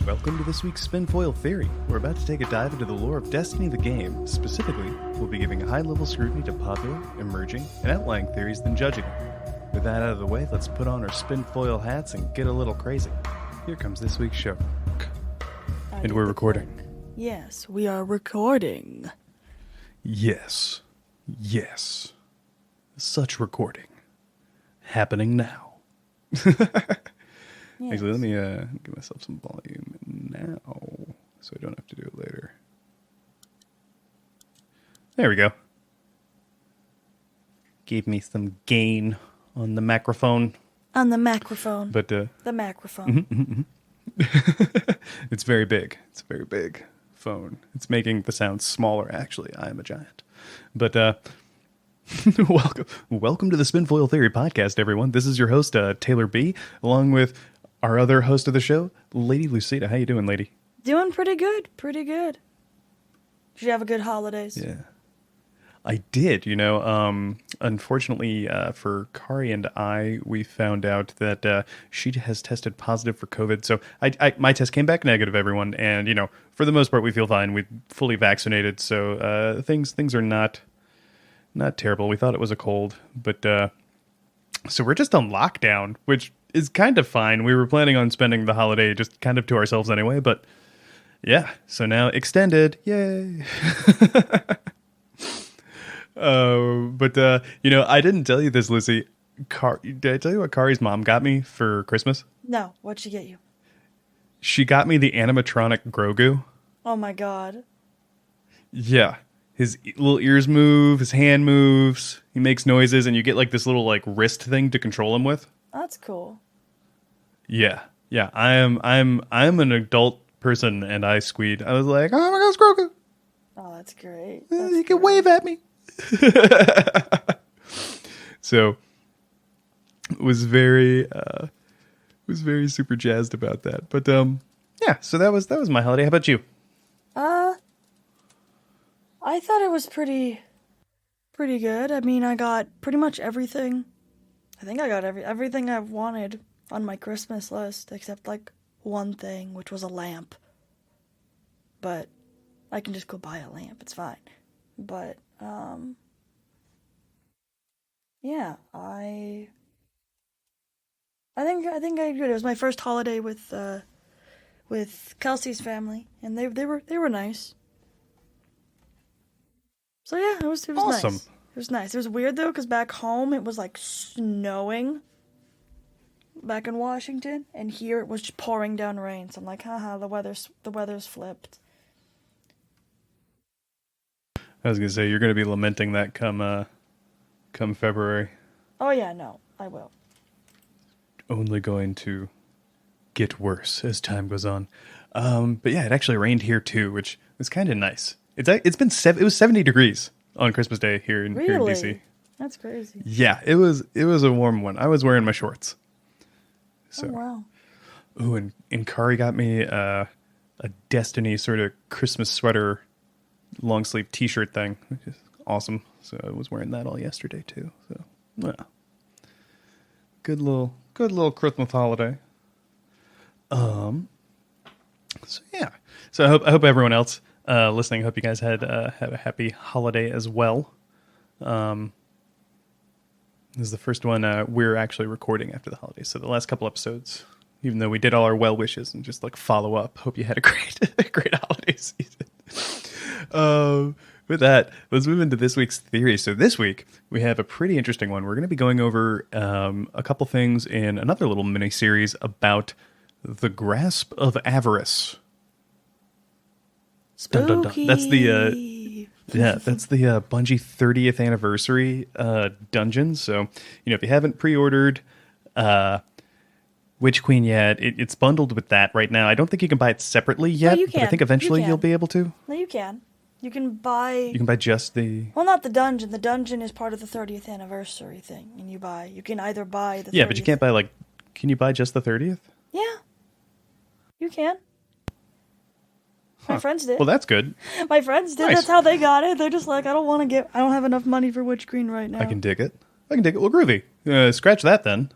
Welcome to this week's Spinfoil Theory. We're about to take a dive into the lore of Destiny the game. Specifically, we'll be giving a high-level scrutiny to popular, emerging, and outlying theories, then judging them. With that out of the way, let's put on our Spinfoil hats and get a little crazy. Here comes this week's show. And we're recording. Yes, we are recording. Yes. Such recording. Happening now. Yes. Actually, let me give myself some volume now, so I don't have to do it later. There we go. Gave me some gain on the microphone. On the microphone. But the microphone. It's very big. It's a very big phone. It's making the sound smaller, actually. I am a giant. But welcome to the Spinfoil Theory podcast, everyone. This is your host, Taylor-B, along with our other host of the show, LadyLucida. How you doing, lady? Doing pretty good. Did you have a good holidays? Yeah. I did, unfortunately for Kari and I, we found out that she has tested positive for COVID. So my test came back negative, everyone. And, for the most part, we feel fine. We're fully vaccinated. So things are not terrible. We thought it was a cold. But so we're just on lockdown, which is kind of fine. We were planning on spending the holiday just kind of to ourselves anyway. But yeah, so now extended. Yay. I didn't tell you this, Lucy. Did I tell you what Kari's mom got me for Christmas? No, what'd she get you? She got me the animatronic Grogu. Oh my god. Yeah. His little ears move, his hand moves, he makes noises, and you get like this little wrist thing to control him with. That's cool. Yeah. I'm an adult person, and I squeed. I was like, oh my god, it's Grogu. Oh, that's great. He can wave at me. So was very super jazzed about that. But yeah, so that was my holiday. How about you? I thought it was pretty good. I mean, I got pretty much everything. I think I got everything I wanted on my Christmas list except one thing, which was a lamp. But I can just go buy a lamp. It's fine. But yeah, I think I did good. It was my first holiday with Kelsey's family, and they were nice. So yeah, it was awesome. Nice. It was nice. It was weird though, because back home it was snowing back in Washington, and here it was just pouring down rain. So I'm like, haha, the weather's flipped. I was gonna say you're gonna be lamenting that come February. Oh yeah, no, I will. Only going to get worse as time goes on. But yeah, it actually rained here too, which was kind of nice. It was 70 degrees on Christmas Day here in DC. That's crazy. Yeah, it was a warm one. I was wearing my shorts. So. Oh wow. Ooh, and Kari got me a Destiny sort of Christmas sweater, long sleeve T-shirt thing, which is awesome. So I was wearing that all yesterday too. So yeah, good little Christmas holiday. So yeah, so I hope everyone else listening, hope you guys had a happy holiday as well. This is the first one we're actually recording after the holidays. So the last couple episodes, even though we did all our well wishes and just follow up, hope you had a great holiday season. With that, let's move into this week's theory. So this week we have a pretty interesting one. We're going to be going over a couple things in another little mini series about the Grasp of Avarice. Spooky. Dun, dun, dun. That's the Bungie 30th anniversary dungeon. So if you haven't pre-ordered Witch Queen yet, it's bundled with that right now. I don't think you can buy it separately yet. No, you can. But I think eventually you'll be able to. No, you can. You can buy just the... Well, not the dungeon. The dungeon is part of the 30th anniversary thing. And you can either buy the 30th. Yeah, but you can't buy, can you buy just the 30th? Yeah. You can. My friends did. Well, that's good. My friends did. Nice. That's how they got it. They're just like, I don't have enough money for Witch Queen right now. I can dig it. Well, groovy. Scratch that then.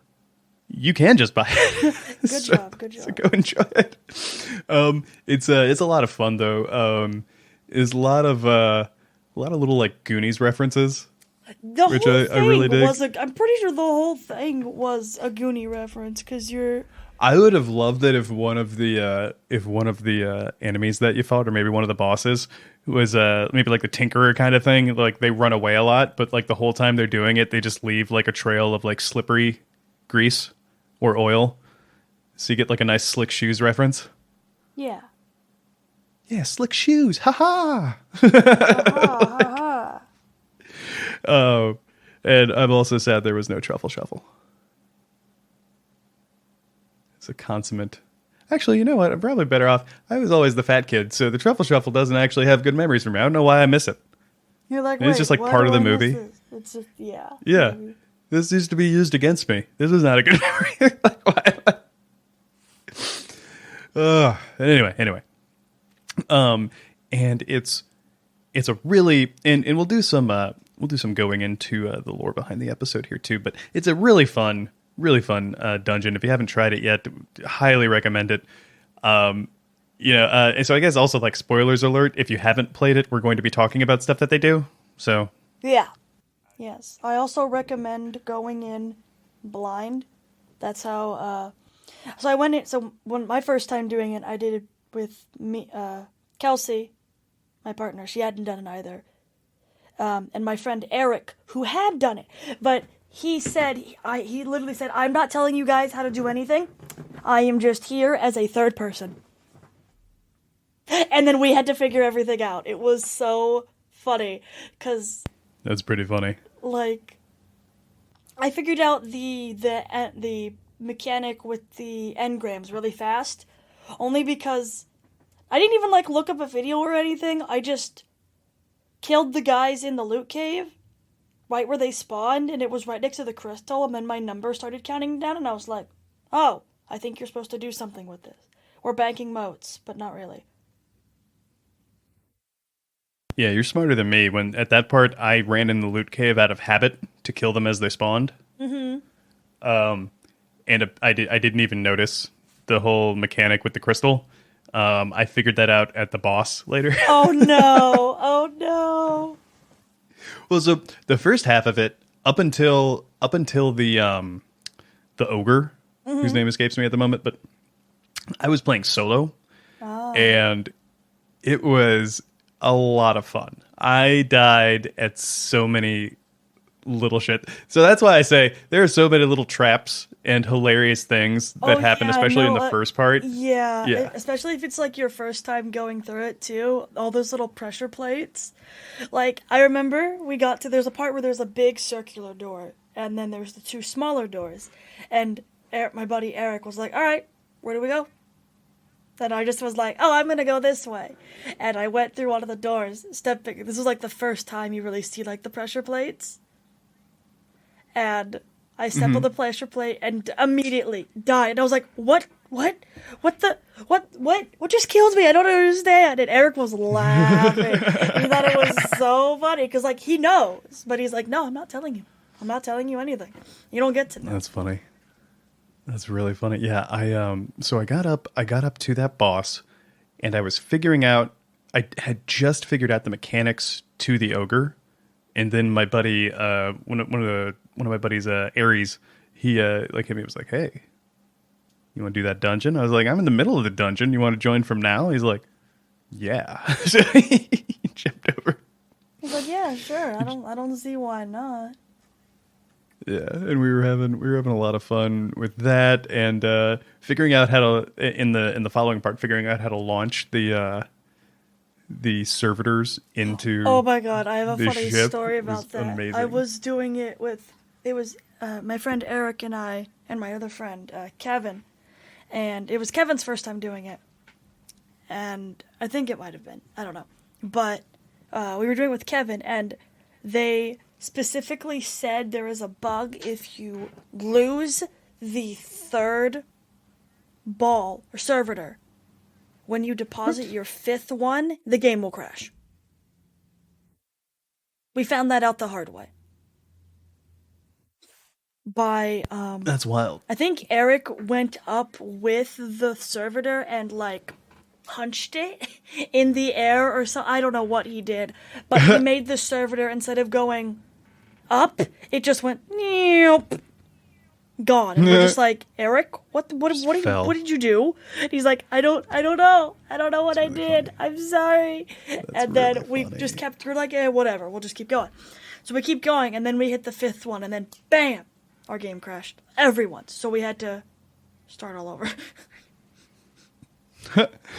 You can just buy it. Good job. Good So job. go enjoy it. It's a lot of fun though. There's a lot of little like Goonies references, The which whole I really thing dig. was I'm pretty sure the whole thing was a Goonie reference because you're. I would have loved it if one of the enemies that you fought, or maybe one of the bosses, was maybe like the Tinkerer kind of thing. Like they run away a lot, but like the whole time they're doing it, they just leave like a trail of like slippery grease or oil, so you get like a nice slick shoes reference. Yeah. Yeah, slick shoes, haha. Ha. And I'm also sad there was no truffle shuffle. It's a consummate. Actually, you know what? I'm probably better off. I was always the fat kid, so the truffle shuffle doesn't actually have good memories for me. I don't know why I miss it. You're like, And it's just like why part of do the I miss movie. this? It's just Yeah. maybe. This used to be used against me. This is not a good memory. Like, why? Anyway. And it's a really and we'll do some going into the lore behind the episode here too. But it's a really fun dungeon. If you haven't tried it yet, highly recommend it. And so I guess also like spoilers alert. If you haven't played it, we're going to be talking about stuff that they do. So Yeah. Yes. I also recommend going in blind. That's how. So I went in. So when my first time doing it, I did it with me, Kelsey, my partner. She hadn't done it either. And my friend Eric, who had done it, but he said he literally said, "I'm not telling you guys how to do anything. I am just here as a third person." And then we had to figure everything out. It was so funny because that's pretty funny. like I figured out the mechanic with the engrams really fast, only because I didn't even like look up a video or anything. I just killed the guys in the loot cave right where they spawned, and it was right next to the crystal, and then my number started counting down, and I was like, oh, I think you're supposed to do something with this. Or banking moats, but not really. Yeah, you're smarter than me. When at that part, I ran in the loot cave out of habit to kill them as they spawned. Mm-hmm. And I didn't even notice the whole mechanic with the crystal. I figured that out at the boss later. Oh no! Oh no! Well, so the first half of it, up until the ogre, whose name escapes me at the moment, but I was playing solo, and it was a lot of fun. I died at so many little shit. So that's why I say there are so many little traps and hilarious things that happen, especially in the first part. Yeah, especially if it's like your first time going through it too. All those little pressure plates. Like, I remember there's a part where there's a big circular door, and then there's the two smaller doors. And my buddy Eric was like, all right, where do we go? And I just was like, oh, I'm going to go this way. And I went through one of the doors, stepping. This was like the first time you really see like the pressure plates. And I stepped on the pressure plate and immediately died. And I was like, what just killed me? I don't understand. And Eric was laughing. He thought it was so funny because like he knows, but he's like, no, I'm not telling you. I'm not telling you anything. You don't get to know. That's funny. That's really funny. Yeah, so I got up to that boss, and I was figuring out. I had just figured out the mechanics to the ogre, and then my buddy, one of my buddies, Aries, he hit me. He was like, "Hey, you want to do that dungeon?" I was like, "I'm in the middle of the dungeon. You want to join from now?" He's like, "Yeah." So he jumped over. He's like, "Yeah, sure. I don't see why not." Yeah, and we were having a lot of fun with that, and figuring out how to in the following part, figuring out how to launch the servitors into. Oh my god, I have a funny ship. story about that. Amazing. I was doing it with my friend Eric and I and my other friend Kevin, and it was Kevin's first time doing it, and I think it might have been, I don't know, but we were doing it with Kevin, and they specifically said there is a bug if you lose the third ball or servitor. When you deposit your fifth one, the game will crash. We found that out the hard way. by That's wild. I think Eric went up with the servitor and like punched it in the air or so. I don't know what he did, but he made the servitor, instead of going up, it just went gone. And we're just like, Eric, what did you do? And he's like, I don't know what I did. Funny. I'm sorry. And then we just kept, we're like, whatever, we'll just keep going. So we keep going, and then we hit the 5th one, and then bam, our game crashed. Everyone's. So we had to start all over.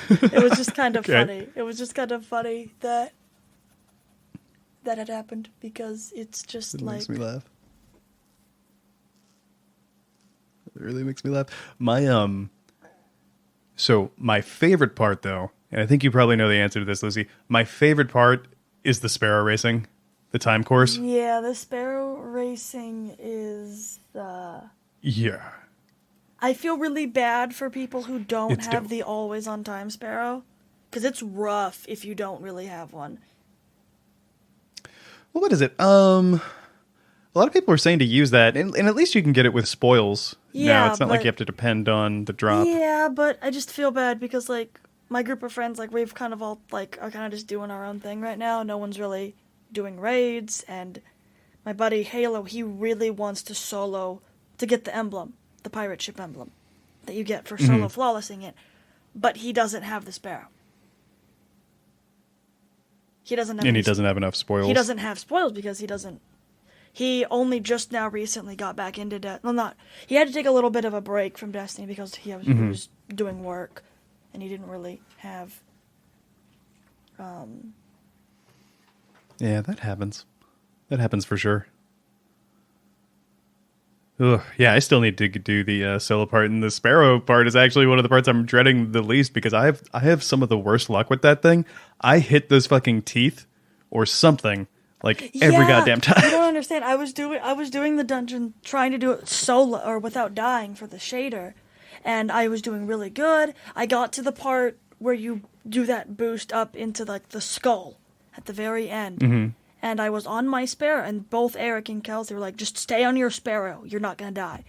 It was just kind of funny. It was just kind of funny that had happened, because it's just it like... makes me laugh. It really makes me laugh. My so my favorite part, though, and I think you probably know the answer to this, Lucy. My favorite part is the sparrow racing, the time course. Yeah, the sparrow racing is the... Yeah. I feel really bad for people who don't have dope. the always on time sparrow, because it's rough if you don't really have one. Well, what is it? A lot of people are saying to use that, and at least you can get it with spoils. Yeah, now. It's not like you have to depend on the drop. Yeah, but I just feel bad because, like, my group of friends, like, we've kind of all, like, are kind of just doing our own thing right now. No one's really doing raids, and my buddy Halo, he really wants to solo to get the emblem, the pirate ship emblem that you get for solo flawlessing it, but he doesn't have the sparrow. He doesn't have... And he doesn't have enough spoils. He doesn't have spoils because he doesn't... He only just now recently got back into he had to take a little bit of a break from Destiny because he was doing work, and he didn't really have... Yeah, that happens. That happens for sure. Ugh, yeah, I still need to do the solo part, and the sparrow part is actually one of the parts I'm dreading the least, because I have some of the worst luck with that thing. I hit those fucking teeth or something like every goddamn time. I don't understand. I was doing the dungeon, trying to do it solo or without dying for the shader, and I was doing really good. I got to the part where you do that boost up into like the skull at the very end. And I was on my sparrow, and both Eric and Kelsey were like, just stay on your sparrow. You're not going to die.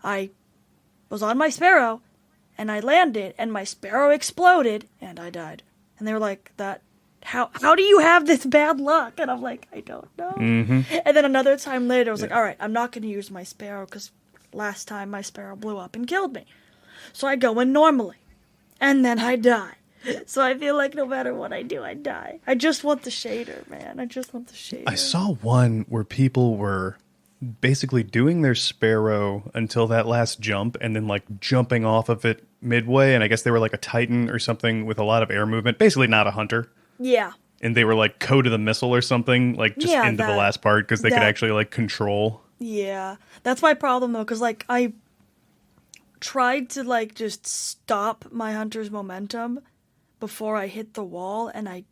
I was on my sparrow, and I landed, and my sparrow exploded, and I died. And they were like, how do you have this bad luck? And I'm like, I don't know. And then another time later, I was like, all right, I'm not going to use my sparrow, because last time my sparrow blew up and killed me. So I go in normally, and then I die. So I feel like no matter what I do, I die. I just want the shader, man. I just want the shader. I saw one where people were basically doing their sparrow until that last jump, and then like jumping off of it midway, and I guess they were like a titan or something with a lot of air movement. Basically not a hunter. Yeah. And they were like code of the missile or something, like just into the last part, because they could actually like control. Yeah. That's my problem though, because like I tried to like just stop my hunter's momentum before I hit the wall, and I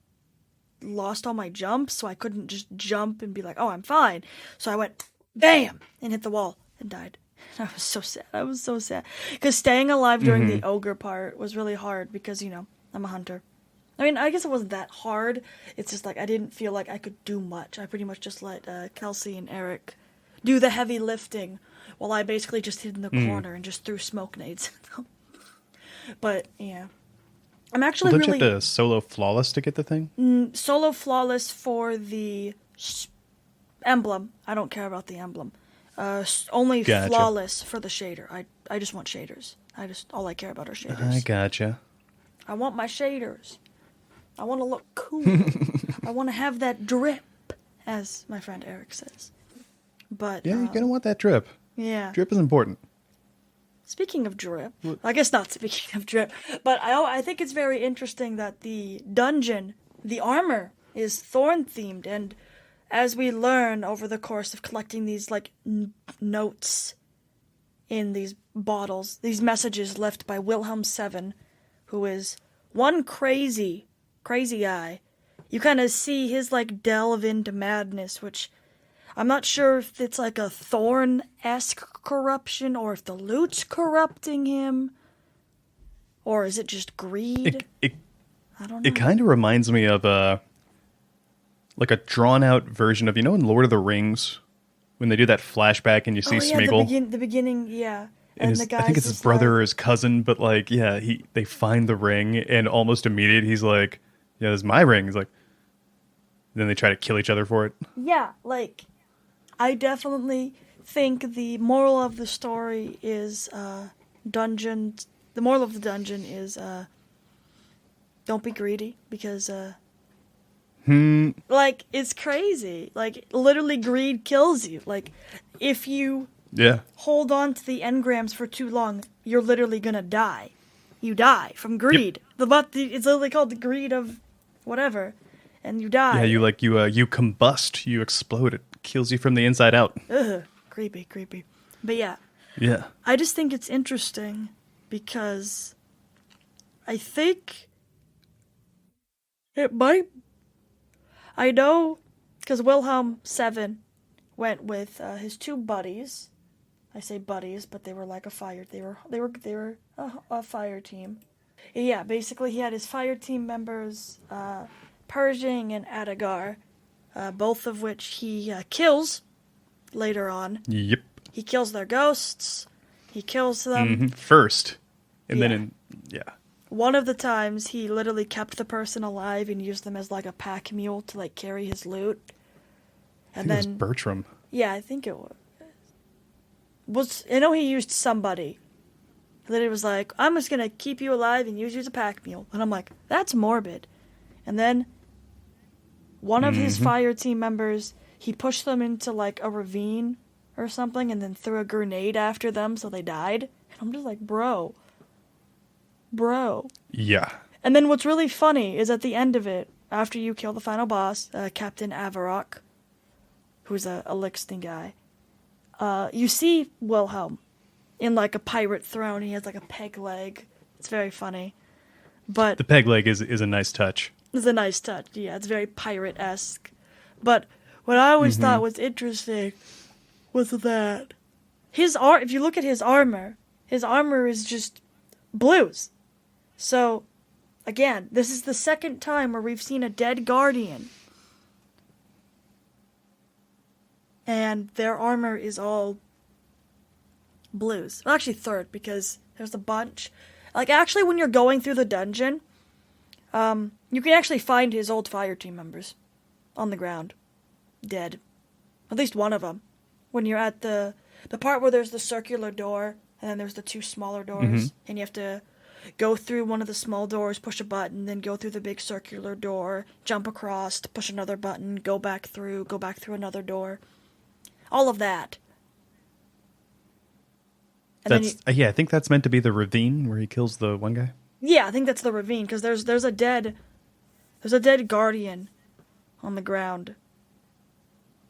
lost all my jumps, so I couldn't just jump and be like, oh, I'm fine. So I went, bam, and hit the wall and died. And I was so sad. I was so sad. Because staying alive during the ogre part was really hard because, you know, I'm a hunter. I mean, I guess it wasn't that hard. It's just like I didn't feel like I could do much. I pretty much just let Kelsey and Eric do the heavy lifting while I basically just hid in the corner and just threw smoke nades. But, yeah. I'm actually don't you have to solo flawless to get the thing? Solo flawless for the emblem. I don't care about the emblem. Only flawless for the shader. I just want shaders. All I care about are shaders. I gotcha. I want my shaders. I want to look cool. I want to have that drip, as my friend Eric says. But yeah, you're gonna want that drip. Yeah, drip is important. Speaking of drip, I guess not speaking of drip, but I think it's very interesting that the dungeon, the armor, is thorn-themed, and as we learn over the course of collecting these, like, notes in these bottles, these messages left by Wilhelm VII, who is one crazy guy, you kind of see his, like, delve into madness, which... I'm not sure if it's like a Thorn-esque corruption or if the loot's corrupting him. Or is it just greed? I don't know. It kind of reminds me of like a drawn-out version of, you know, in Lord of the Rings, when they do that flashback and you see Oh yeah, Smeagol. the beginning, yeah. And And the I think guy's it's his just brother like, or his cousin, but like, yeah, they find the ring, and almost immediate he's like, "Yeah, this is my ring." He's like, then they try to kill each other for it. yeah, like I definitely think the moral of the story is dungeon. The moral of the dungeon is don't be greedy because like it's crazy. Like literally, greed kills you. Like if you Yeah, hold on to the engrams for too long, you're literally gonna die. You die from greed. It's literally called the greed of whatever, and you yeah. die. You combust, you explode. It kills you from the inside out. Ugh, creepy. But yeah, Yeah, I just think it's interesting because I think it might. I know because Wilhelm Seven went with his two buddies. I say buddies, but they were like a fire. They were a fire team. Yeah, basically he had his fire team members, Pershing and Adagar, both of which he kills later on. yep. He kills their ghosts. He kills them. First, and Yeah. then yeah, One of the times he literally kept the person alive and used them as like a pack mule to like carry his loot. And I think it then was Bertram. yeah, I think it was. I know he used somebody. Then it was like, I'm just gonna keep you alive and use you as a pack mule. And I'm like, that's morbid. And then one of his fire team members, he pushed them into like a ravine or something and then threw a grenade after them so they died. And I'm just like, bro. Yeah, And then what's really funny is at the end of it, after you kill the final boss, Captain Avarok, who's a Lixton guy, you see Wilhelm in like a pirate throne. He has like a peg leg. It's very funny. But the peg leg is a nice touch. it's a nice touch. Yeah, it's very pirate-esque. But what I always thought was interesting was that if you look at his armor is just blues. So, again, this is the second time where we've seen a dead guardian. And their armor is all blues. Well, actually third, because there's a bunch. Like, actually, when you're going through the dungeon, you can actually find his old fire team members on the ground, dead. At least one of them. When you're at the part where there's the circular door, and then there's the two smaller doors, and you have to go through one of the small doors, push a button, then go through the big circular door, jump across, push another button, go back through another door. All of that. And I think that's meant to be the ravine where he kills the one guy. yeah, I think that's the ravine because there's a dead guardian on the ground,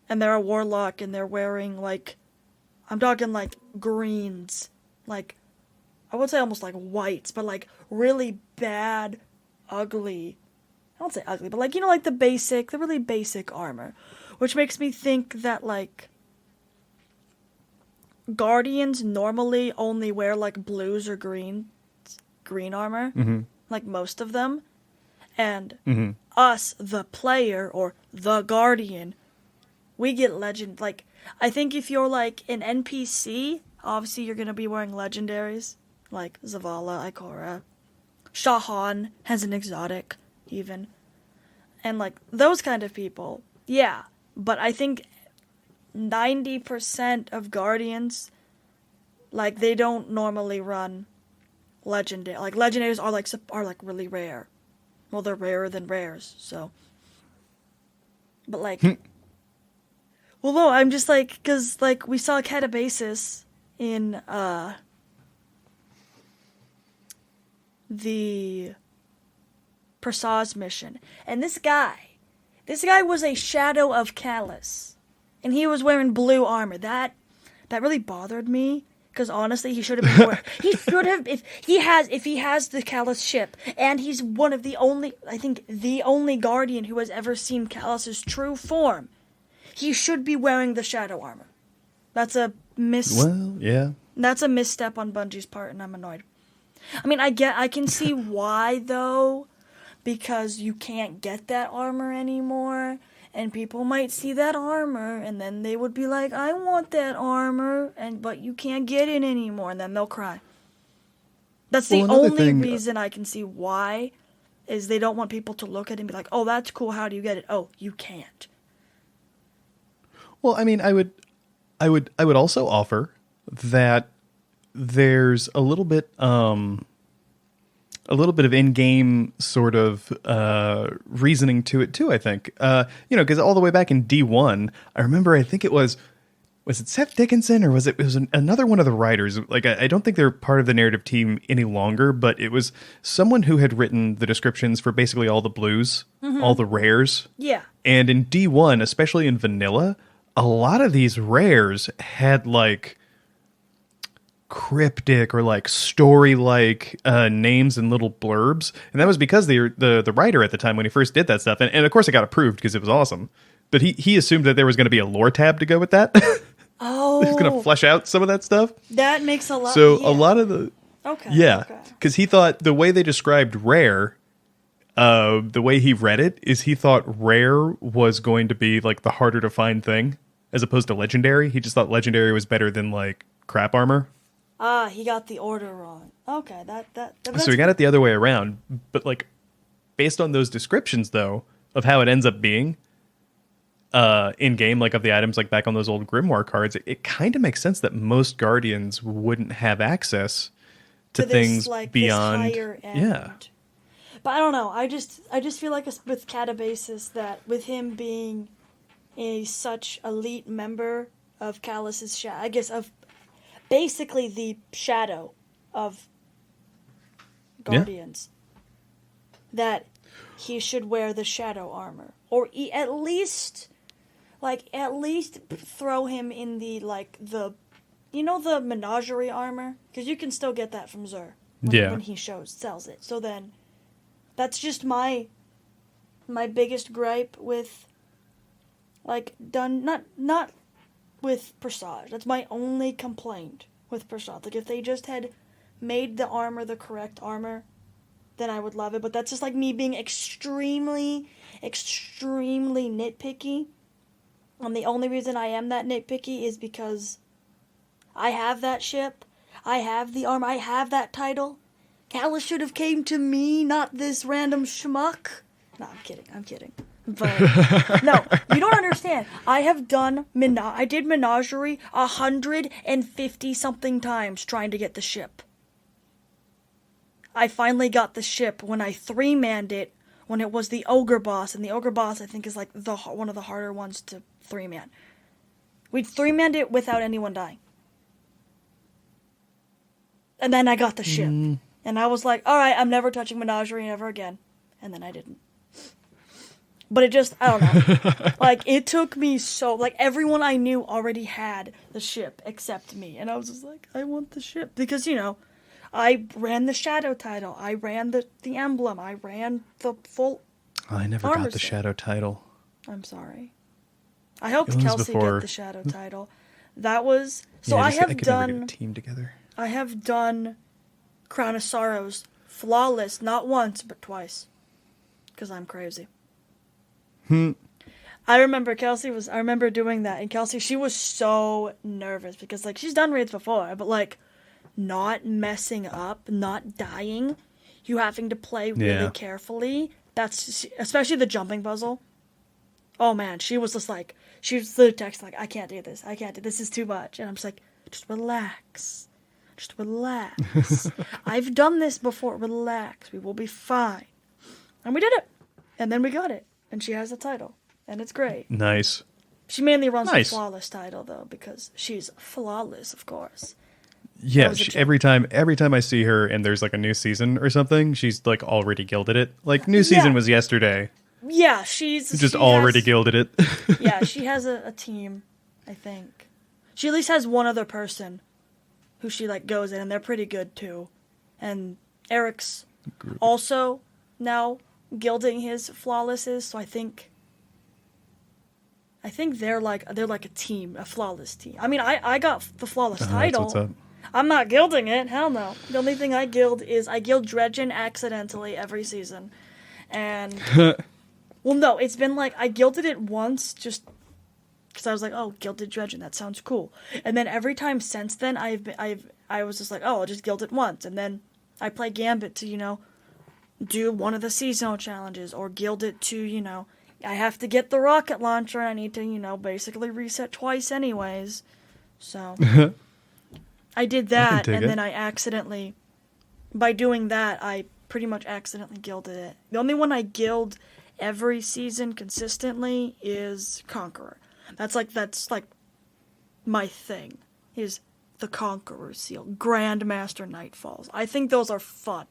and they're a warlock and they're wearing like, I'm talking like greens, like I would say almost like whites, but like really bad, ugly. I don't say ugly, but like like the really basic armor, which makes me think that like guardians normally only wear like blues or green armor, like most of them, and us, the player or the guardian, we get legend. Like I think if you're like an NPC, obviously you're gonna be wearing legendaries like Zavala, Ikora, Shahan has an exotic even, and like those kind of people. Yeah, but I think 90% of guardians, like they don't normally run legendary. Like legendaries are like really rare. Well, they're rarer than rares. So, but like, well, no, I'm just like because like we saw Catabasis in the Prasaz mission, and this guy was a shadow of Callus, and he was wearing blue armor. That really bothered me because honestly, he should have been. He should have if he has the Callus ship, and he's one of the only, I think, the only guardian who has ever seen Callus's true form. He should be wearing the shadow armor. That's a Well, yeah. That's a misstep on Bungie's part, and I'm annoyed. I mean, I can see why though, because you can't get that armor anymore, and people might see that armor, and then they would be like, I want that armor, but you can't get it anymore, and then they'll cry. That's the only reason I can see why, is they don't want people to look at it and be like, oh, that's cool, how do you get it? Oh, you can't. Well, I mean, I would also offer that there's a little bit of in-game sort of reasoning to it too. I think because all the way back in D1, I remember, I think it was it Seth Dickinson, or was it another one of the writers? Like, I don't think they're part of the narrative team any longer, but it was someone who had written the descriptions for basically all the blues, all the rares. Yeah. And in D1, especially in vanilla, a lot of these rares had like cryptic or like story-like names and little blurbs, and that was because the writer at the time when he first did that stuff, and of course it got approved because it was awesome. But he assumed that there was going to be a lore tab to go with that. Oh, he's going to flesh out some of that stuff. That makes a lot. So a lot of the because he thought the way they described rare, the way he read it is he thought rare was going to be like the harder to find thing as opposed to legendary. He just thought legendary was better than like crap armor. Ah, he got the order wrong. Okay, so he got it the other way around. But like, based on those descriptions, though, of how it ends up being in game, like of the items, like back on those old Grimoire cards, it kind of makes sense that most Guardians wouldn't have access to things like beyond this higher end. Yeah. But I don't know. I just feel like with Catabasis that with him being such elite member of Callus's I guess of basically the shadow of Guardians, that he should wear the shadow armor, or at least throw him in the the menagerie armor, because you can still get that from Zur when he sells it. So then that's just my biggest gripe with not with Prasad. That's my only complaint with Prasad. Like, if they just had made the armor the correct armor, then I would love it. But that's just like me being extremely, extremely nitpicky. And the only reason I am that nitpicky is because I have that ship, I have the armor, I have that title. Callus should have came to me, not this random schmuck. No, I'm kidding. But no, you don't understand. I did Menagerie 150 something times trying to get the ship. I finally got the ship when I 3-manned it when it was the Ogre boss, and the Ogre boss I think is like one of the harder ones to 3-man. We 3-manned it without anyone dying. And then I got the ship. And I was like, alright, I'm never touching Menagerie ever again. And then I didn't. But it just, I don't know. Like, it took me everyone I knew already had the ship except me. And I was just like, I want the ship. Because, I ran the Shadow title. I ran the emblem. I ran the full I never got the Shadow title. I'm sorry. I hoped Kelsey get the Shadow title. That was... So I have done... Never get a team together. I have done Crown of Sorrows flawless, not once, but twice. Because I'm crazy. I remember I remember doing that, and Kelsey, she was so nervous because she's done raids before, but not messing up, not dying, you having to play really carefully. That's especially the jumping puzzle. Oh man, she was just she was the text I can't do this, this is too much, and I'm just just relax, I've done this before, relax, we will be fine, and we did it, and then we got it. And she has the title, and it's great. Nice. She mainly runs the flawless title though, because she's flawless, of course. Yeah, every time I see her and there's a new season or something, she's already gilded it. New season was yesterday. Yeah, she's already gilded it. Yeah, she has a team, I think. She at least has one other person who she goes in, and they're pretty good too. And Eric's also now gilding his flawlesses, so I think they're a team, a flawless team. I mean, I got the flawless title. That's what's up. I'm not gilding it, hell no. The only thing I gild is I gild Dredgen accidentally every season. And Well, no, it's been like, I guilded it once just because I was like, oh, Gilded Dredgen, that sounds cool. And then every time since then, I was just like, oh, I'll just guild it once. And then I play Gambit to, do one of the seasonal challenges, or guild it to, I have to get the rocket launcher, and I need to, basically reset twice anyways. So I did that, and then I accidentally, by doing that, I pretty much accidentally guilded it. The only one I guild every season consistently is Conqueror. That's like my thing, is the Conqueror seal, Grandmaster Nightfalls. I think those are fun.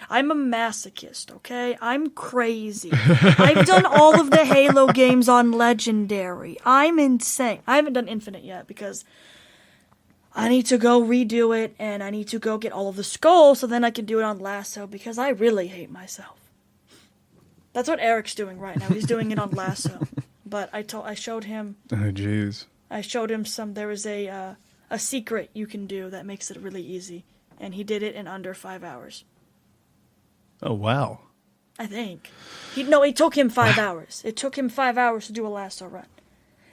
I'm a masochist, okay? I'm crazy. I've done all of the Halo games on Legendary. I'm insane. I haven't done Infinite yet because I need to go redo it, and I need to go get all of the skulls so then I can do it on Lasso, because I really hate myself. That's what Eric's doing right now. He's doing it on Lasso. But I showed him. Oh, jeez. I showed him there was a secret you can do that makes it really easy, and he did it in under 5 hours. Oh, wow. I think. It took him 5 hours. It took him 5 hours to do a Lasso run.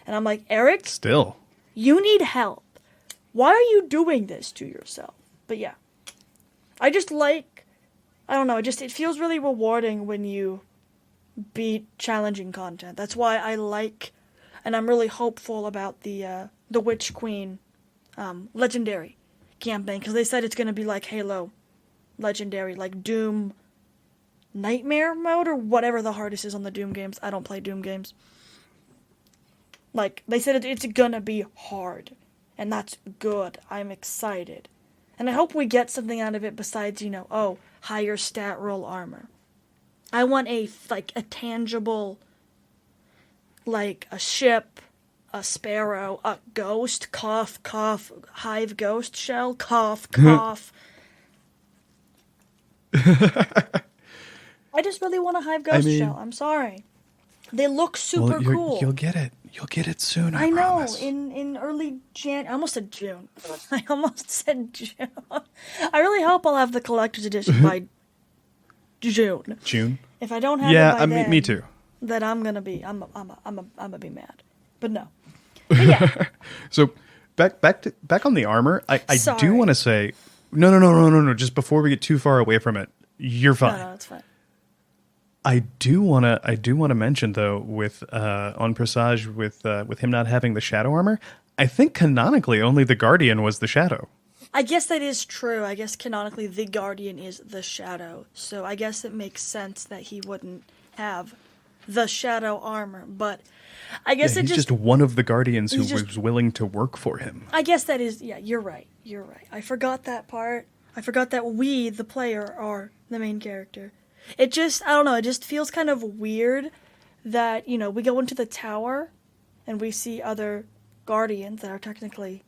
And I'm like, Eric, still, you need help. Why are you doing this to yourself? But yeah, I just I don't know, it feels really rewarding when you beat challenging content. That's why I and I'm really hopeful about the Witch Queen Legendary campaign, because they said it's going to be like Halo Legendary, like Doom Nightmare mode, or whatever the hardest is on the Doom games. I don't play Doom games. Like, they said it's going to be hard, and that's good. I'm excited. And I hope we get something out of it besides, higher stat roll armor. I want a tangible, like a ship, a sparrow, a ghost, cough, cough, hive ghost shell, cough, cough. I just really want a hive ghost shell. I'm sorry. They look super cool. You'll get it. You'll get it soon, I know. promise. In early I almost said June. I almost said June. I really hope I'll have the collector's edition by June. June? If I don't have it by then, me too. Then I'm gonna be gonna be mad. But no. But yeah. So back on the armor, I do want to say no. Just before we get too far away from it, you're fine. No, it's fine. I do want to mention though, with on Presage, with him not having the shadow armor, I think canonically only the Guardian was the shadow. I guess that is true. I guess canonically the Guardian is the shadow. So I guess it makes sense that he wouldn't have the shadow armor. But I guess he's just one of the Guardians who was willing to work for him. I guess that is, you're right. You're right. I forgot that part. I forgot that we, the player, are the main character. It just, I don't know, it just feels kind of weird that, we go into the tower and we see other Guardians that are technically,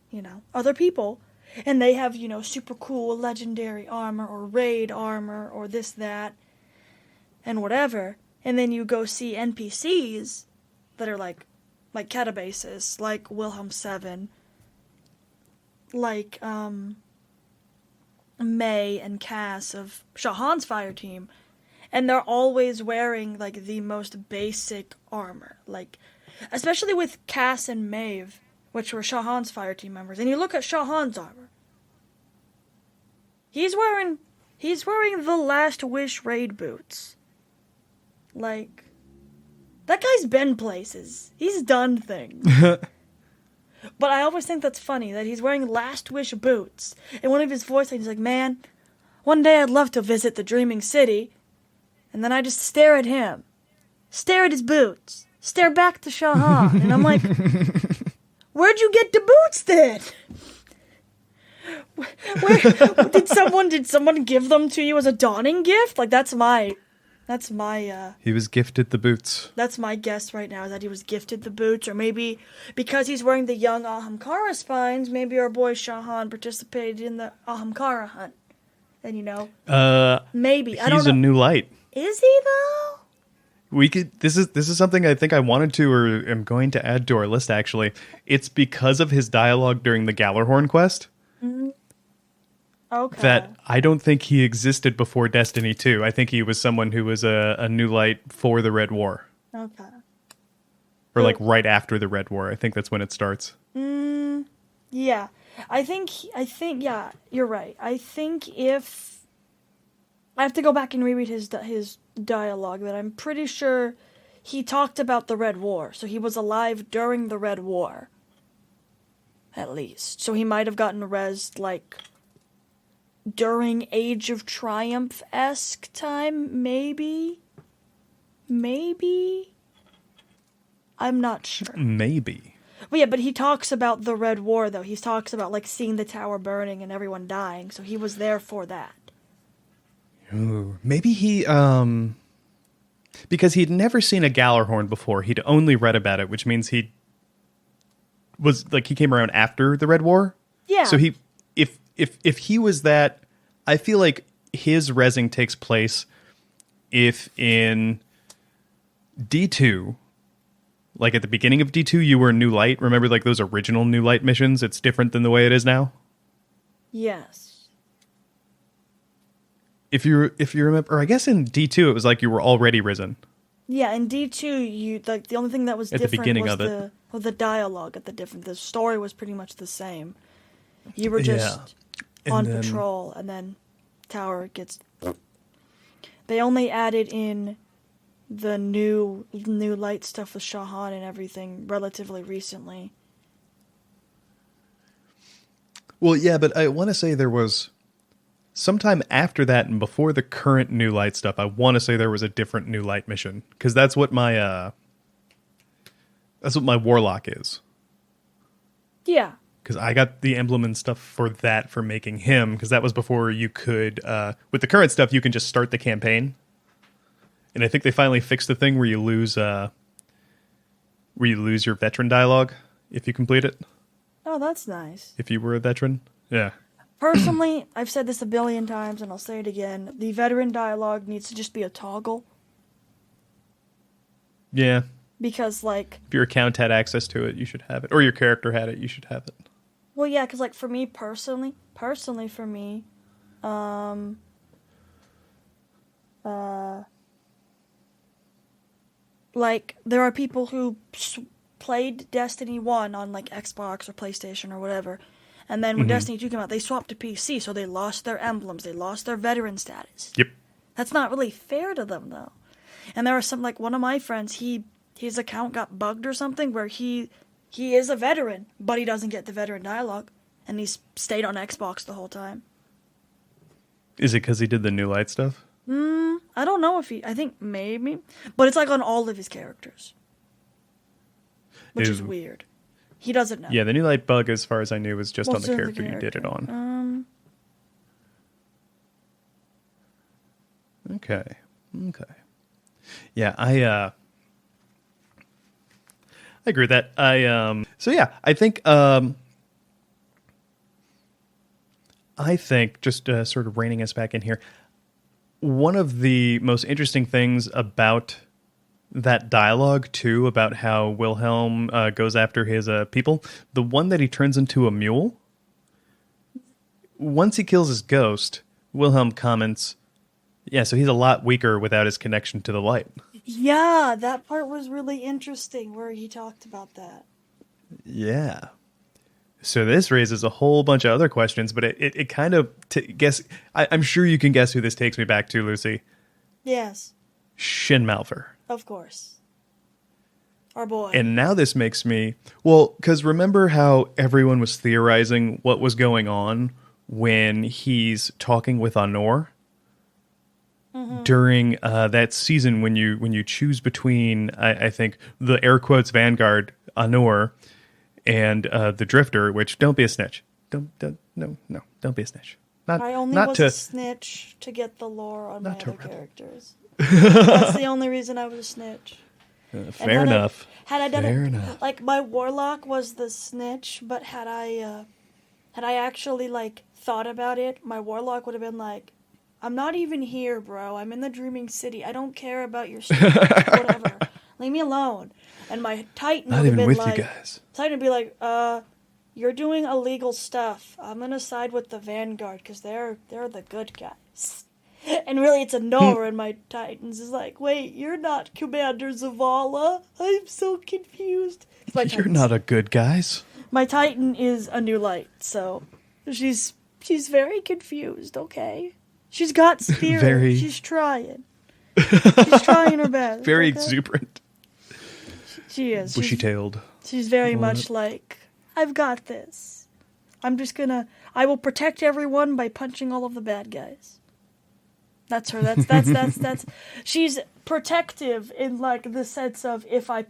other people. And they have, super cool legendary armor or raid armor or this, that, and whatever. And then you go see NPCs that are like Catabasis, like Wilhelm 7, like May and Cass of Shahan's fire team. And they're always wearing, like, the most basic armor. Like, especially with Cass and Maeve, which were Shahan's fire team members. And you look at Shahan's armor. He's wearing the Last Wish raid boots. Like, that guy's been places. He's done things. But I always think that's funny, that he's wearing Last Wish boots. And one of his voice lines is like, man, one day I'd love to visit the Dreaming City. And then I just stare at him. Stare at his boots. Stare back to Shahan. And I'm like, where'd you get the boots then? Where did someone give them to you as a dawning gift? Like, that's my he was gifted the boots. That's my guess right now, is that he was gifted the boots, or maybe because he's wearing the young Ahamkara spines, maybe our boy Shahan participated in the Ahamkara hunt. And maybe. I don't know. He's a new light. Is he though? We could. This is something I think I wanted to, or am going to add to our list. Actually, it's because of his dialogue during the Gallarhorn quest. Mm-hmm. Okay. That I don't think he existed before Destiny 2. I think he was someone who was a new light for the Red War. Okay. Or like right after the Red War. I think that's when it starts. Yeah. I think, yeah, you're right. I think if I have to go back and reread his dialogue, but I'm pretty sure he talked about the Red War. So he was alive during the Red War. At least. So he might have gotten rezzed, like, during Age of Triumph-esque time, maybe? Maybe? I'm not sure. Maybe. Well, yeah, but he talks about the Red War, though. He talks about, like, seeing the tower burning and everyone dying, so he was there for that. Ooh, maybe he, because he'd never seen a Gallarhorn before. He'd only read about it, which means he was, like, he came around after the Red War. Yeah. So he, if he was that, I feel like his rezzing takes place if in D2, like at the beginning of D2, you were New Light. Remember, like, those original New Light missions? It's different than the way it is now. Yes. If you remember, or I guess in D2, it was like you were already risen. Yeah, in D2, you, like, the only thing that was At the different beginning was of it. the dialogue at the different. The story was pretty much the same. You were just on patrol, and then tower gets. They only added in the new light stuff with Shahan and everything relatively recently. Well, yeah, but I want to say there was sometime after that and before the current New Light stuff. I want to say there was a different New Light mission because that's what my warlock is. Yeah. Because I got the emblem and stuff for that for making him. Because that was before you could. With the current stuff, you can just start the campaign. And I think they finally fixed the thing where you lose your veteran dialogue if you complete it. Oh, that's nice. If you were a veteran, yeah. Personally, I've said this a billion times, and I'll say it again. The veteran dialogue needs to just be a toggle. Yeah. Because, like... if your account had access to it, you should have it. Or your character had it, you should have it. Well, yeah, because, like, for me, personally for me, like, there are people who played Destiny 1 on, like, Xbox or PlayStation or whatever, and then when Destiny 2 came out, they swapped to PC, so they lost their emblems, they lost their veteran status. Yep. That's not really fair to them, though. And there are some, like, one of my friends, his account got bugged or something, where he is a veteran, but he doesn't get the veteran dialogue, and he's stayed on Xbox the whole time. Is it because he did the New Light stuff? I don't know if I think maybe, but it's like on all of his characters, which is weird. He doesn't know. Yeah, the New Light bug, as far as I knew, was just on the character you did it on. Okay. Yeah, I agree with that. So yeah, I think just sort of reining us back in here, one of the most interesting things about that dialogue, too, about how Wilhelm goes after his people, the one that he turns into a mule, once he kills his ghost, Wilhelm comments, yeah, so he's a lot weaker without his connection to the light. Yeah, that part was really interesting where he talked about that. Yeah. So this raises a whole bunch of other questions, but it kind of, I'm sure you can guess who this takes me back to, Lucy. Yes. Shin Malphur. Of course. Our boy. And now this makes me, well, because remember how everyone was theorizing what was going on when he's talking with Honor? During that season when you choose between, I think, the air quotes Vanguard, Honor, and the Drifter, which don't be a snitch. Don't be a snitch. I only was a snitch to get the lore on my other characters. That's the only reason I was a snitch. Fair enough. Had I done it, like, my warlock was the snitch, but had I actually, like, thought about it, my warlock would have been like, I'm not even here, bro. I'm in the Dreaming City. I don't care about your stuff. Whatever. Leave me alone. And my Titan would have been like, you guys. Titan would be like, you're doing illegal stuff. I'm gonna side with the Vanguard because they're the good guys. And really, it's a Nora, and my Titans is like, wait, you're not Commander Zavala. I'm so confused. You're not a good guys. My Titan is a new light, so she's very confused. Okay, she's got spirit. She's trying. She's trying her best. Very exuberant. She is bushy-tailed. She's very much like, I've got this. I will protect everyone by punching all of the bad guys. That's her. That's she's protective in like the sense of if I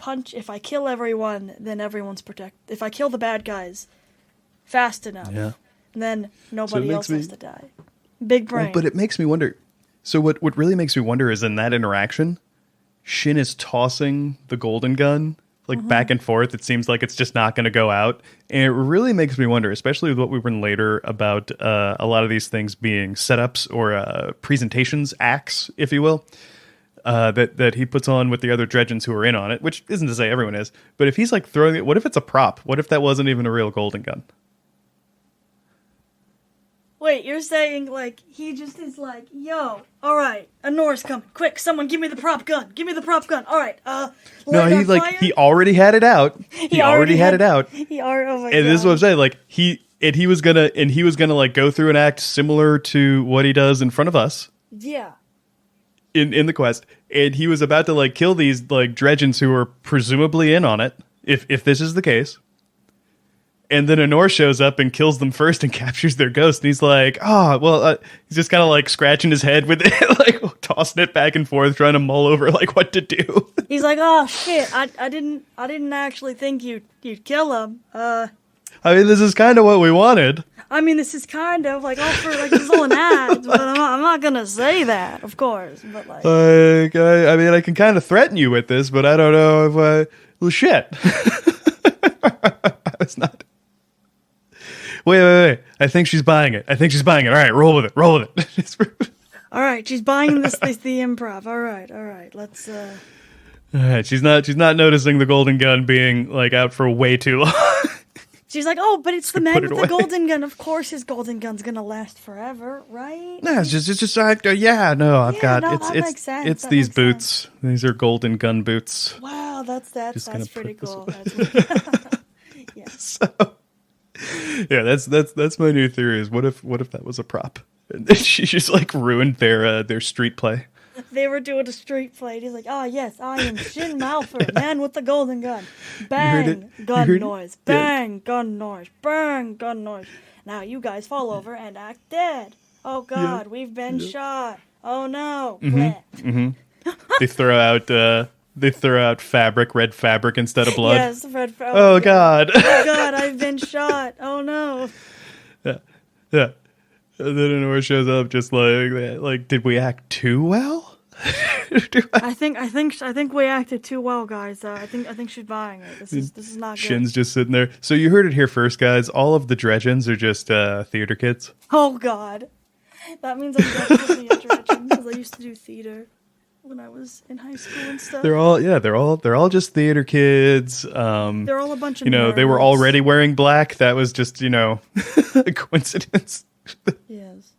kill everyone, then everyone's protected. If I kill the bad guys fast enough, then nobody else has to die. Big brain. Well, but it makes me wonder. So what really makes me wonder is in that interaction, Shin is tossing the golden gun like back and forth. It seems like it's just not going to go out. And it really makes me wonder, especially with what we learned later about a lot of these things being setups or presentations, acts, if you will, that he puts on with the other Dredgens who are in on it, which isn't to say everyone is. But if he's like throwing it, what if it's a prop? What if that wasn't even a real golden gun? Wait, you're saying, like, he just is like, yo, all right, a Nora's coming. Quick, someone give me the prop gun. Give me the prop gun. All right, no, he already had it out. He already had it out. Oh my God. And this is what I'm saying, like, he was gonna like go through an act similar to what he does in front of us. Yeah. In the quest. And he was about to like kill these like Dredgens who are presumably in on it, if this is the case. And then Anor shows up and kills them first and captures their ghost. And he's like, he's just kind of like scratching his head with it, like tossing it back and forth, trying to mull over like what to do. He's like, oh shit, I didn't actually think you'd kill him. I mean, this is kind of what we wanted. I mean, this is kind of like all for like this little an act, but I'm not gonna say that, of course. But like, I mean, I can kind of threaten you with this, but I don't know if well, shit. It's not. Wait. I think she's buying it. All right, roll with it. All right, she's buying this the improv. All right. Let's All right, she's not noticing the golden gun being like out for way too long. She's like, oh, but it's the man with the golden gun. Of course his golden gun's gonna last forever, right? No, it's just makes sense. It's these boots. These are golden gun boots. Wow, that's pretty cool. Yes. So, yeah, that's my new theory. Is what if that was a prop? And she just like ruined their street play. They were doing a street play. And he's like, "Oh yes, I am Shin Malphur, man with the golden gun. Bang, gun noise. Bang, gun noise. Bang, gun noise. Now you guys fall over and act dead. Oh God, we've been shot. Oh no." They throw out fabric, red fabric instead of blood. Yes, red fabric. Oh God. Oh God, I've been shot. Oh no. Yeah. And then Anor shows up just like that. Like, did we act too well? I think we acted too well, guys. I think she's buying it. This is not good. Shin's just sitting there. So you heard it here first, guys. All of the Dredgens are just theater kids. Oh God, that means I'm definitely a Dredgen because I used to do theater when I was in high school and stuff. They're all just theater kids. They're all a bunch of nerds. They were already wearing black. That was just a coincidence. Yes.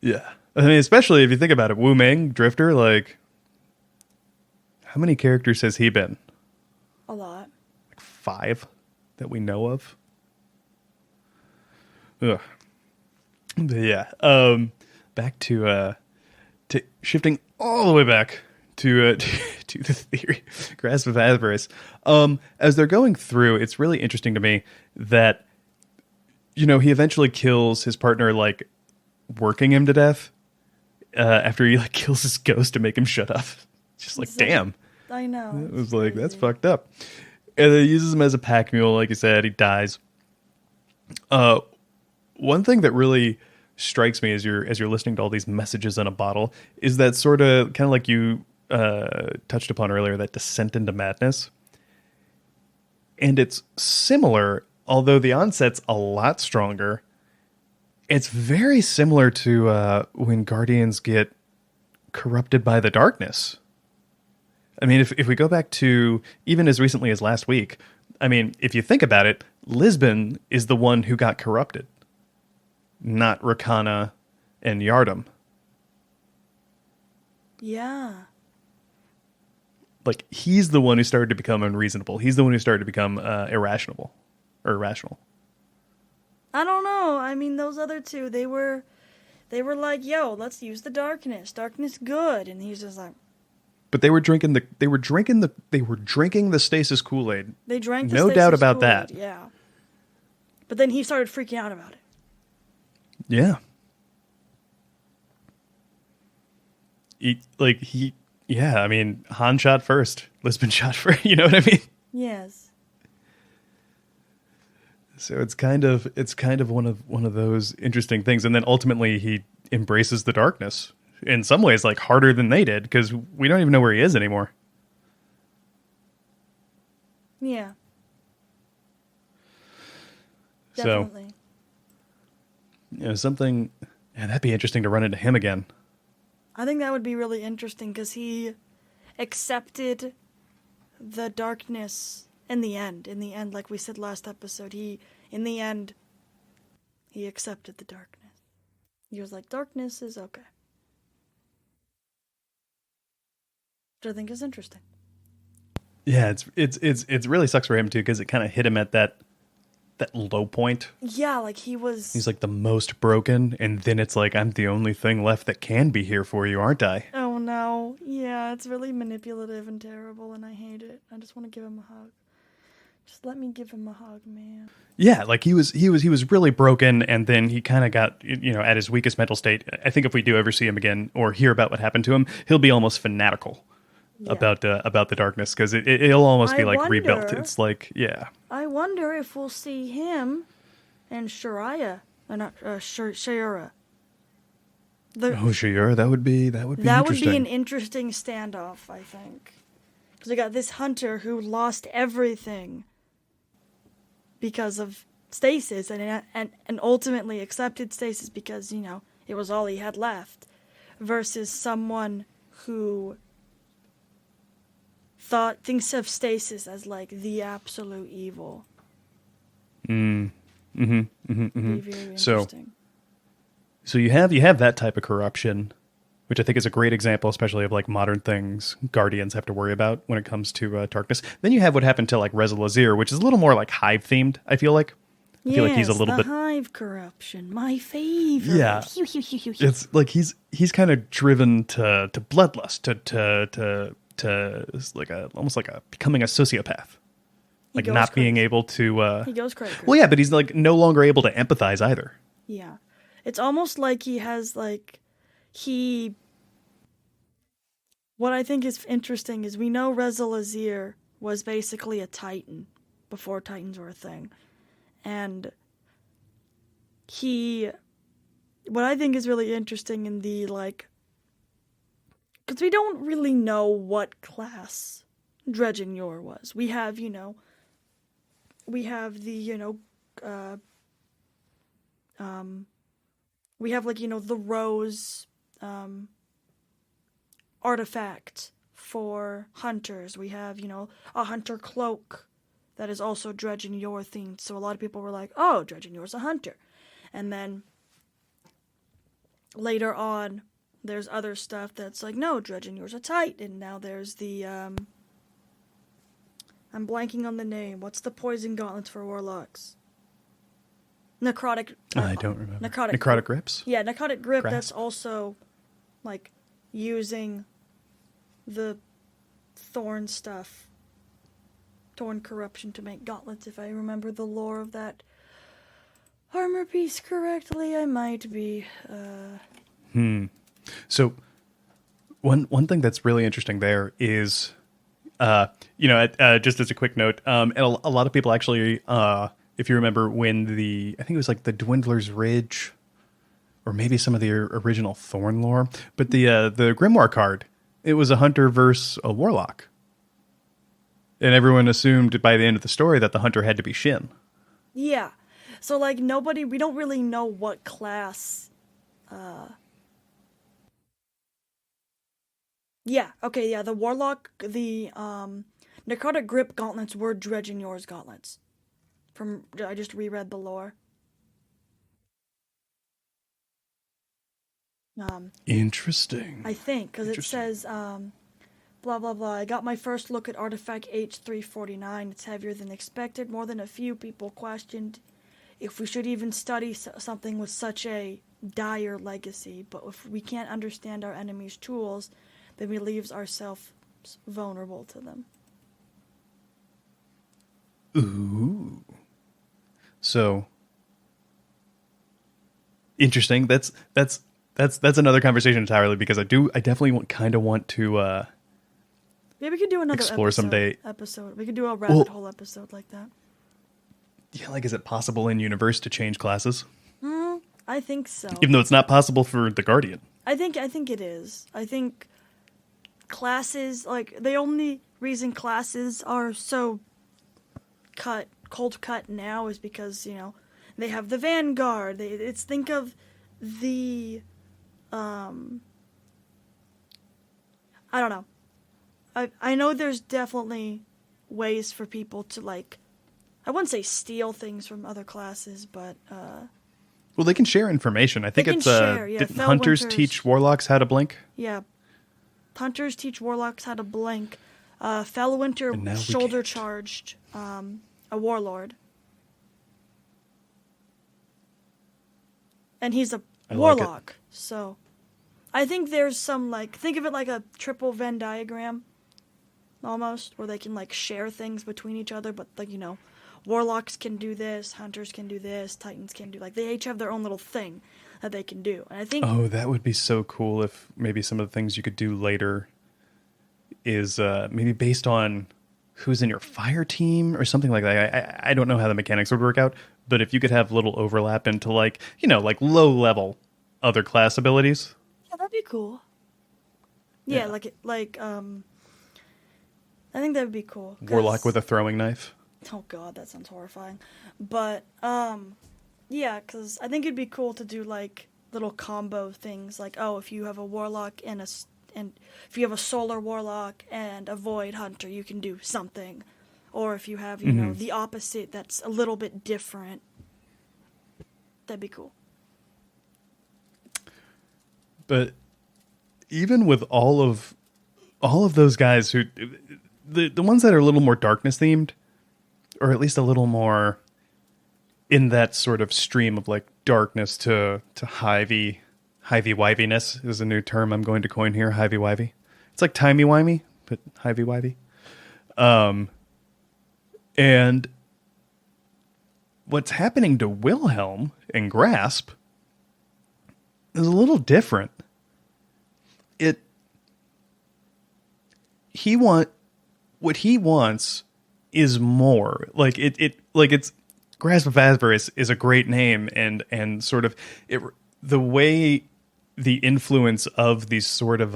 Yeah. I mean, especially if you think about it, Wu Ming, Drifter, like, how many characters has he been? A lot. Like 5 that we know of. Ugh. But yeah. Back to shifting all the way back to the theory, Grasp of Avarice. As they're going through, it's really interesting to me that, he eventually kills his partner, like, working him to death after he, like, kills his ghost to make him shut up. Just like, damn. I know. It was like, that's fucked up. And then he uses him as a pack mule, like you said. He dies. One thing that really strikes me as you're listening to all these messages in a bottle is that sort of kind of like you touched upon earlier, that descent into madness. And it's similar, although the onset's a lot stronger. It's very similar to when Guardians get corrupted by the darkness. I mean, if we go back to even as recently as last week, I mean, if you think about it, Lisbon is the one who got corrupted. not Rakana and Yardam. Yeah. Like, he's the one who started to become unreasonable. He's the one who started to become irrational. Or irrational. I don't know. I mean, those other two, they were like, yo, let's use the darkness. Darkness good. And he's just like, But they were drinking the stasis Kool-Aid. they drank the No stasis doubt about Kool-Aid, that. yeah. But then he started freaking out about it. Yeah. I mean, Han shot first. Lisbon shot first. You know what I mean? Yes. So it's kind of one of those interesting things. And then ultimately he embraces the darkness in some ways, like harder than they did, because we don't even know where he is anymore. Yeah. Definitely. Something. Yeah, that'd be interesting to run into him again. I think that would be really interesting because he accepted the darkness in the end. In the end, like we said last episode, in the end, he accepted the darkness. He was like, darkness is okay. Which I think is interesting. Yeah, it's really sucks for him too, because it kind of hit him at that low point. Yeah, like he's like the most broken, and then it's like, I'm the only thing left that can be here for you, aren't I? Oh no. Yeah, it's really manipulative and terrible, and I hate it. I just want to give him a hug. Just let me give him a hug, man. Yeah, like he was really broken, and then he kind of got, at his weakest mental state. I think if we do ever see him again or hear about what happened to him, he'll be almost fanatical about the darkness, because it'll almost be like rebuilt. It's like, yeah. I wonder if we'll see him and Shariah, not Shayura. Shayura, that would be interesting. That would be an interesting standoff, I think, because we got this hunter who lost everything because of stasis, and ultimately accepted stasis because it was all he had left, versus someone who thinks of stasis as like the absolute evil. Be very interesting. So you have that type of corruption, which I think is a great example, especially of like modern things Guardians have to worry about when it comes to darkness. Then you have what happened to like Reza Lazir, which is a little more like Hive themed. I feel like he's a little bit Hive corruption, my favorite. Yeah, it's like he's kind of driven to bloodlust, to like almost like becoming a sociopath, like not being able to. He goes crazy. Well, yeah, but he's like no longer able to empathize either. Yeah, it's almost like he has What I think is interesting is we know Reza Lazir was basically a Titan before Titans were a thing, and what I think is really interesting in the because we don't really know what class Dredgen Yor was. We have, the, we have the rose, artifact for hunters. We have, a hunter cloak that is also Dredgen Yor themed. So a lot of people were like, oh, Dredgen Yor's a hunter. And then later on, there's other stuff that's like, no, Dredgen Yor's a Titan. Now there's the, I'm blanking on the name. What's the poison gauntlets for warlocks? Necrotic. I don't remember. Necrotic grips? Yeah, necrotic grip. Grasp. That's also, using the thorn stuff. Thorn corruption to make gauntlets, if I remember the lore of that armor piece correctly. I might be. So, one thing that's really interesting there is, just as a quick note, and a lot of people actually, if you remember when I think it was like the Dwindler's Ridge, or maybe some of the original Thorn lore, but the Grimoire card, it was a hunter versus a warlock. And everyone assumed by the end of the story that the hunter had to be Shin. Yeah. So, we don't really know what class. Yeah, okay, yeah, the warlock, the necrotic grip gauntlets were Dredgen Yor's gauntlets. I just reread the lore. Interesting. I think, because it says, blah, blah, blah. I got my first look at Artifact H349. It's heavier than expected. More than a few people questioned if we should even study something with such a dire legacy. But if we can't understand our enemy's tools, then we leave ourselves vulnerable to them. Ooh. So interesting. That's another conversation entirely, because I definitely kind of want to Yeah, we could do another explore someday. episode. We could do a rabbit hole episode like that. Yeah, like, is it possible in universe to change classes? I think so. Even though it's not possible for the Guardian. I think it is. I think classes, like, the only reason classes are so cold cut now is because, you know, they have the Vanguard. Think of the I don't know. I know there's definitely ways for people to, like, I wouldn't say steal things from other classes, but well, they can share information. I think they it's can share, yeah. didn't hunters teach warlocks how to blink? Yeah. Hunters teach warlocks how to blink. Fellwinter shoulder charged a warlord. And he's a warlock. So I think there's some, like, think of it like a triple Venn diagram almost, where they can, like, share things between each other, but, like, you know, warlocks can do this, hunters can do this, titans can do, like, they each have their own little thing that they can do. And I think that would be so cool if maybe some of the things you could do later is maybe based on who's in your fire team or something like that. I don't know how the mechanics would work out, but if you could have little overlap into, like, you know, like low level other class abilities. Yeah, that'd be cool. Yeah, I think that would be cool. Warlock with a throwing knife. Oh god, that sounds horrifying. But yeah, because I think it'd be cool to do, like, little combo things, like, oh, if you have a warlock and if you have a solar warlock and a void hunter, you can do something. Or if you have, you know, the opposite that's a little bit different, that'd be cool. But even with all of those guys who, the ones that are a little more darkness themed, or at least a little more in that sort of stream of, like, darkness to Hivey-Wiviness is a new term I'm going to coin here. Hivey-Wivey. It's like timey-wimey, but Hivey-Wivey. And what's happening to Wilhelm in Grasp is a little different. What he wants is more. Like it's Grasp of Avarice is a great name, and sort of the way the influence of these sort of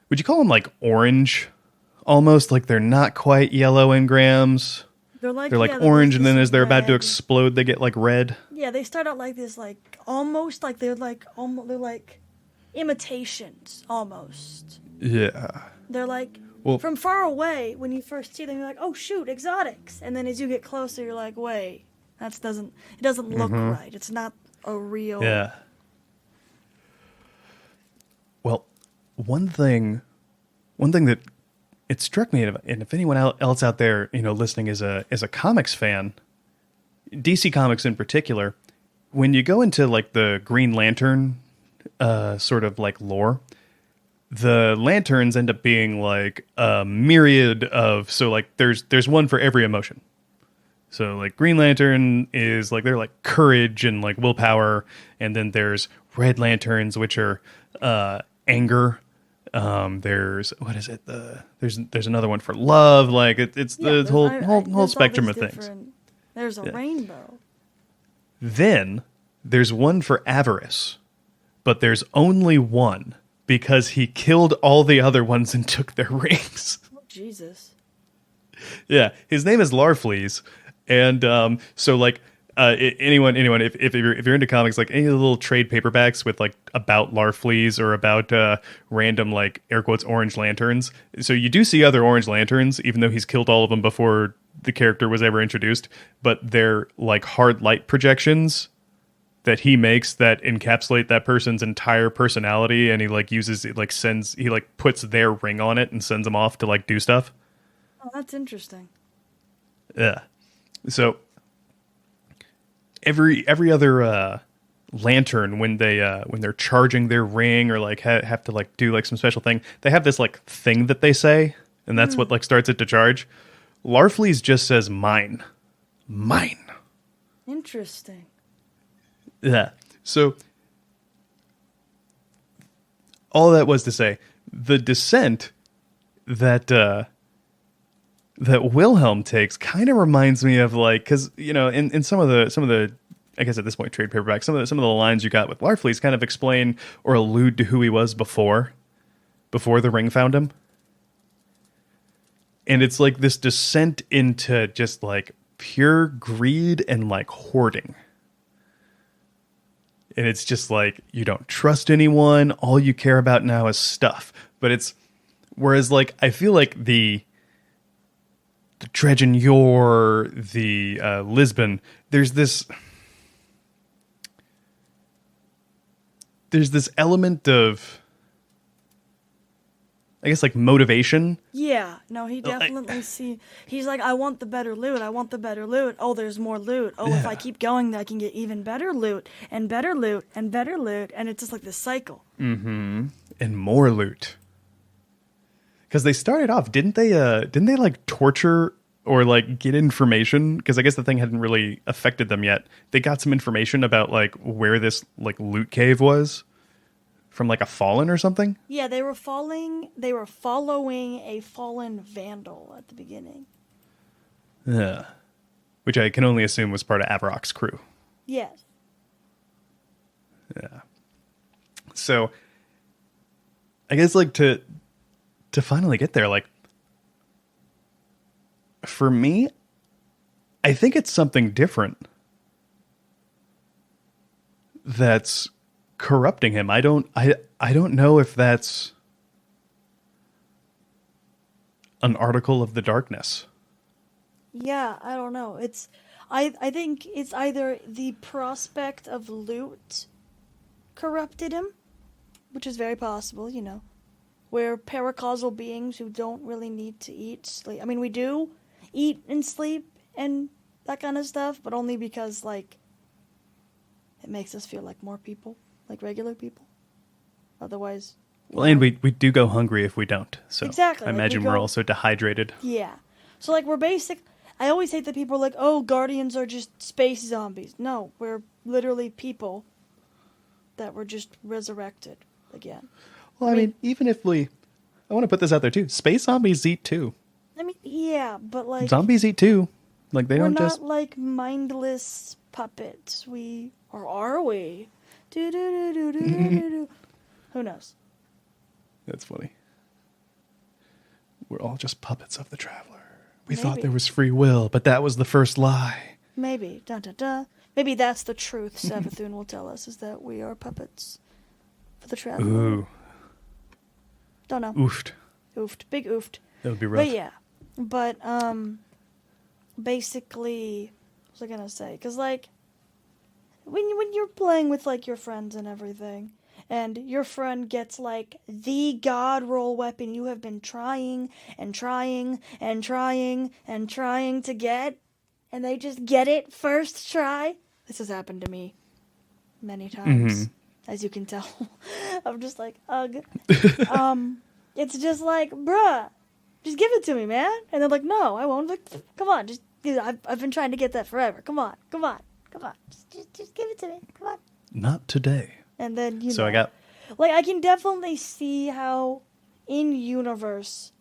would you call them like orange, almost, like they're not quite yellow engrams. They're like orange, and then as they're about to explode, they get like red. Yeah, they start out like this, like almost like they're like imitations almost. Yeah. They're like, from far away, when you first see them, you're like, oh shoot, exotics. And then as you get closer, you're like, wait, it doesn't look right. It's not a real. Yeah. Well, one thing that it struck me, and if anyone else out there, you know, listening is a comics fan, DC Comics in particular, when you go into, like, the Green Lantern sort of, like, lore, the lanterns end up being, like, a myriad of, so, like, there's one for every emotion. So, like, Green Lantern is, like, they're like courage and, like, willpower, and then there's Red Lanterns, which are anger. There's, what is it? There's another one for love. Like, it's the whole spectrum of things. There's a rainbow. Then there's one for avarice, but there's only one because he killed all the other ones and took their rings. Oh, Jesus. Yeah, his name is Larfleeze, and so, like, anyone, if you're into comics, like any of the little trade paperbacks with, like, about Larfleeze or about random, like, air quotes, orange lanterns. So you do see other orange lanterns, even though he's killed all of them before the character was ever introduced. But they're like hard light projections that he makes that encapsulate that person's entire personality, and he like uses it, like he like puts their ring on it and sends them off to like do stuff. Oh, that's interesting. Yeah. So every other lantern, when they're charging their ring or like have to like do like some special thing, they have this like thing that they say, and that's what like starts it to charge. Larfleeze just says mine. Interesting. Yeah. So all that was to say, the descent that that Wilhelm takes kind of reminds me of like, because you know, in some of the I guess at this point trade paperback, some of the lines you got with Larfleeze kind of explain or allude to who he was before the ring found him. And it's like this descent into just like pure greed and like hoarding. And it's just like, you don't trust anyone. All you care about now is stuff. But it's, whereas like, I feel like the Dredge and Yor, the Lisbon, there's this element of, I guess, like motivation. Yeah, no, he definitely he's like, I want the better loot. Oh, there's more loot. Oh, if I keep going, I can get even better loot and better loot and better loot, and it's just like this cycle. Mm-hmm. And more loot. Because they started off, didn't they like torture or like get information? Because I guess the thing hadn't really affected them yet. They got some information about like where this like loot cave was. From like a fallen or something? Yeah, they were following a fallen vandal at the beginning. Yeah. Which I can only assume was part of Avarok's crew. Yes. Yeah. So I guess like to finally get there, like for me, I think it's something different that's corrupting him. I don't know if that's an article of the darkness. Yeah, I don't know. I think it's either the prospect of loot corrupted him, which is very possible, you know. We're paracausal beings who don't really need to eat, sleep. I mean, we do eat and sleep and that kind of stuff, but only because like it makes us feel like more people. Like regular people. Otherwise... Well, and we do go hungry if we don't. So exactly. I imagine we're also dehydrated. Yeah. So, like, we're basic... I always hate that people are like, oh, Guardians are just space zombies. No, we're literally people that were just resurrected again. Well, I mean, even if I want to put this out there, too. Space zombies eat, too. I mean, yeah, but, like... Zombies eat, too. Like, they don't just... We're not, like, mindless puppets. Or are we? Do-do-do-do-do-do-do. Who knows? That's funny. We're all just puppets of the Traveler. We thought there was free will, but that was the first lie. Maybe. Dun-dun-dun. Maybe that's the truth Savathun will tell us, is that we are puppets for the Traveler. Ooh. Don't know. Oofed. Oofed. Big oofed. That would be rough. But yeah. But, basically, what was I gonna say? Because, like, when you're playing with, like, your friends and everything, and your friend gets, like, the god roll weapon you have been trying and trying and trying and trying to get, and they just get it first try. This has happened to me many times, as you can tell. I'm just like, ugh. It's just like, bruh, just give it to me, man. And they're like, no, I won't. Like, come on, just, I've been trying to get that forever. Come on. Just give it to me. Come on. Not today. And then, you know. So I got... Like, I can definitely see how, in universe,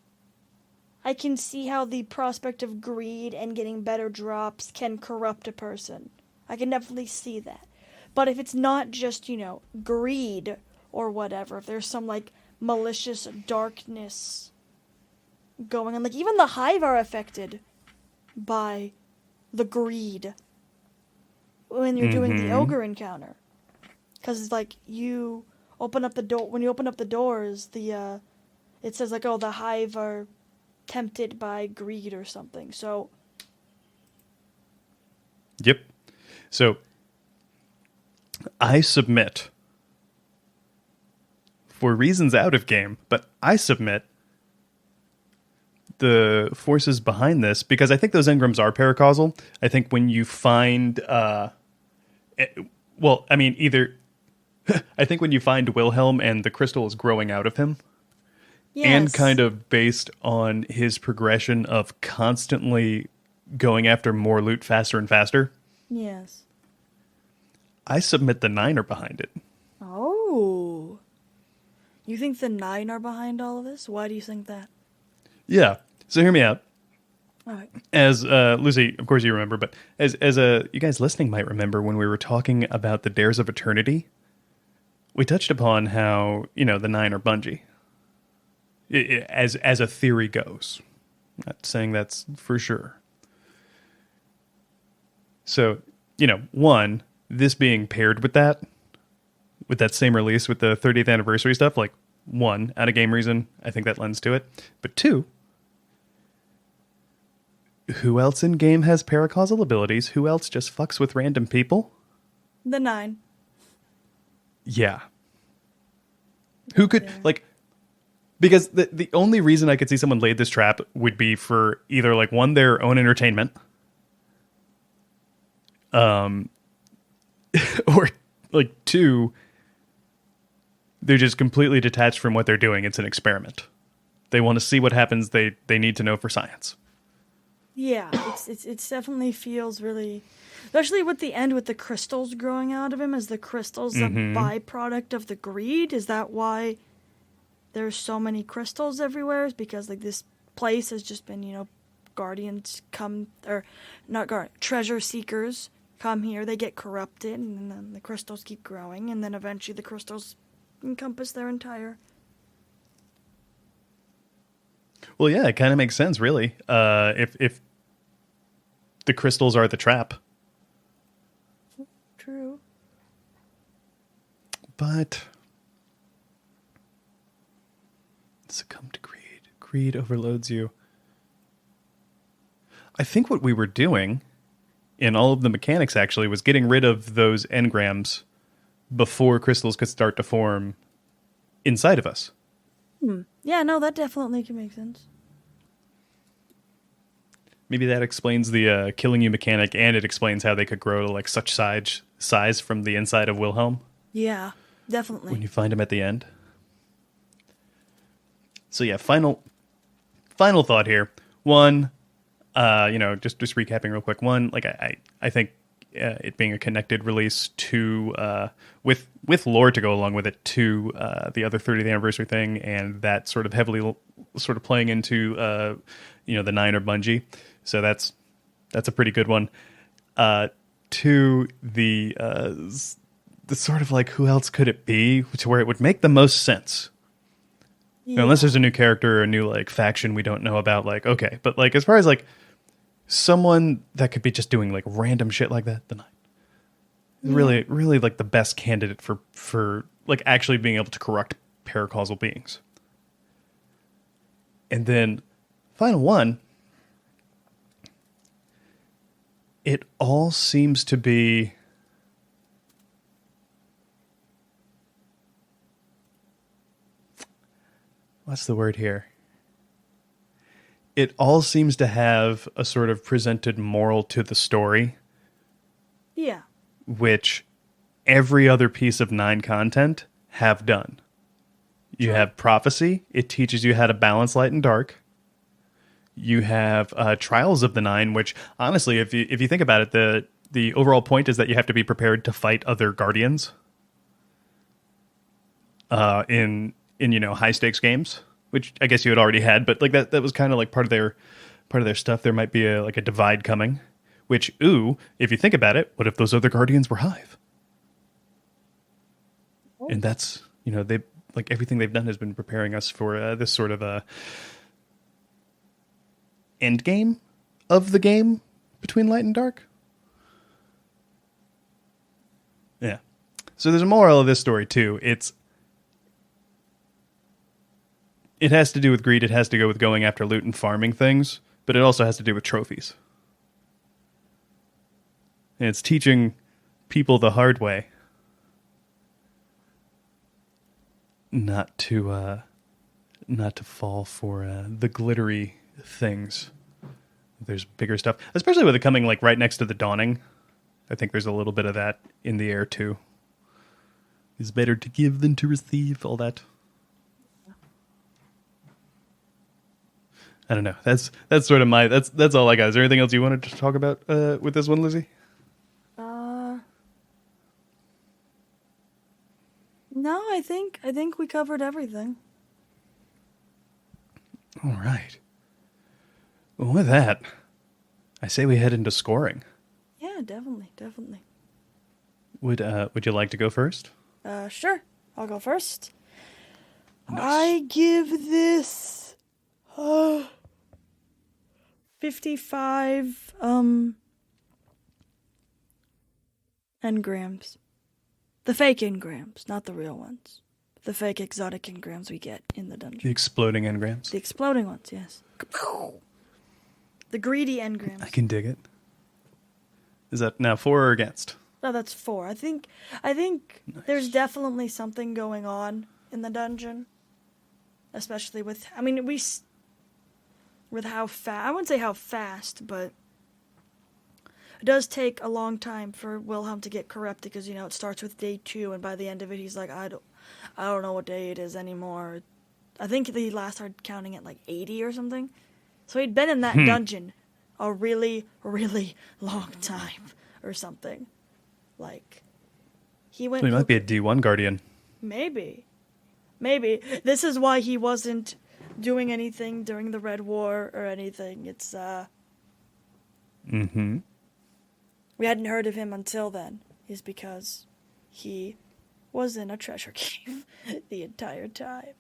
I can see how the prospect of greed and getting better drops can corrupt a person. I can definitely see that. But if it's not just, you know, greed or whatever, if there's some, like, malicious darkness going on. Like, even the Hive are affected by the greed when you're doing the ogre encounter. Because, like, you open up the door... When you open up the doors, it says, like, oh, the Hive are tempted by greed or something. So... Yep. So, I submit, for reasons out of game, but I submit the forces behind this, because I think those engrams are paracausal. I think when you find, either I think when you find Wilhelm and the crystal is growing out of him, and kind of based on his progression of constantly going after more loot faster and faster. Yes. I submit the 9 are behind it. Oh. You think the 9 are behind all of this? Why do you think that? Yeah. So hear me out. All right. As Lucy, of course you remember, but as you guys listening might remember, when we were talking about the Dares of Eternity, we touched upon how, the 9 are Bungie. As a theory goes. Not saying that's for sure. So, one, this being paired with that same release with the 30th anniversary stuff, like, one, out of game reason, I think that lends to it. But two, who else in game has paracausal abilities? Who else just fucks with random people? The 9. Yeah. Who could, because the only reason I could see someone laid this trap would be for either, one, their own entertainment, or, two, they're just completely detached from what they're doing. It's an experiment. They want to see what happens. They need to know for science. Yeah, it's definitely feels really, especially with the end with the crystals growing out of him. Is the crystals a byproduct of the greed? Is that why there's so many crystals everywhere? Is because this place has just been, guardians come, or not treasure seekers come here. They get corrupted, and then the crystals keep growing, and then eventually the crystals encompass their entire. Well, yeah, it kind of makes sense, really. If the crystals are the trap. True. But succumb to greed. Greed overloads you. I think what we were doing in all of the mechanics, actually, was getting rid of those engrams before crystals could start to form inside of us. Yeah, no, that definitely can make sense. Maybe that explains the killing you mechanic, and it explains how they could grow to such size from the inside of Wilhelm. Yeah, definitely. When you find him at the end. So yeah, final thought here. One, just recapping real quick. One, I think it being a connected release to with lore to go along with it to the other 30th anniversary thing, and that sort of heavily sort of playing into the 9 or Bungie. So that's a pretty good one. To the sort of who else could it be, to where it would make the most sense. Yeah. Unless there's a new character or a new faction we don't know about, okay. But as far as someone that could be just doing random shit like that, the 9 is really the best candidate for actually being able to corrupt paracausal beings. And then final one, it all seems to be what's the word here? It all seems to have a sort of presented moral to the story. Yeah. Which every other piece of 9 content have done. You have prophecy. It teaches you how to balance light and dark. You have Trials of the 9, which honestly, if you think about it, the overall point is that you have to be prepared to fight other guardians in high stakes games, which I guess you had already had, but that was kind of part of their stuff. There might be a divide coming, which if you think about it, what if those other guardians were Hive? Oh. And that's they everything they've done has been preparing us for this sort of end game of the game between light and dark. Yeah. So there's a moral of this story too. It has to do with greed. It has to go with going after loot and farming things, but it also has to do with trophies. And it's teaching people the hard way not to fall for the glittery things. There's bigger stuff, especially with it coming like right next to the dawning. I think there's a little bit of that in the air too. It's better to give than to receive, all that. I don't know. That's sort of that's all I got. Is there anything else you wanted to talk about with this one, Lizzie? No, I think we covered everything. All right. Well, with that, I say we head into scoring. Yeah, definitely. Would you like to go first? Sure. I'll go first. Nice. I give this 55 engrams. The fake engrams, not the real ones. The fake exotic engrams we get in the dungeon. The exploding engrams. The exploding ones, yes. The greedy engrams. I can dig it. Is that now for or against? No, that's 4. I think Nice. There's definitely something going on in the dungeon, especially with with how fast. I wouldn't say how fast, but it does take a long time for Wilhelm to get corrupted because it starts with day 2, and by the end of it, he's like, I don't know what day it is anymore. I think he last started counting at like 80 or something. So he'd been in that dungeon a really, really long time or something. Like, he went... So he might be a D1 guardian. Maybe. This is why he wasn't doing anything during the Red War or anything. It's, Mm-hmm. we hadn't heard of him until then, is because he was in a treasure cave the entire time.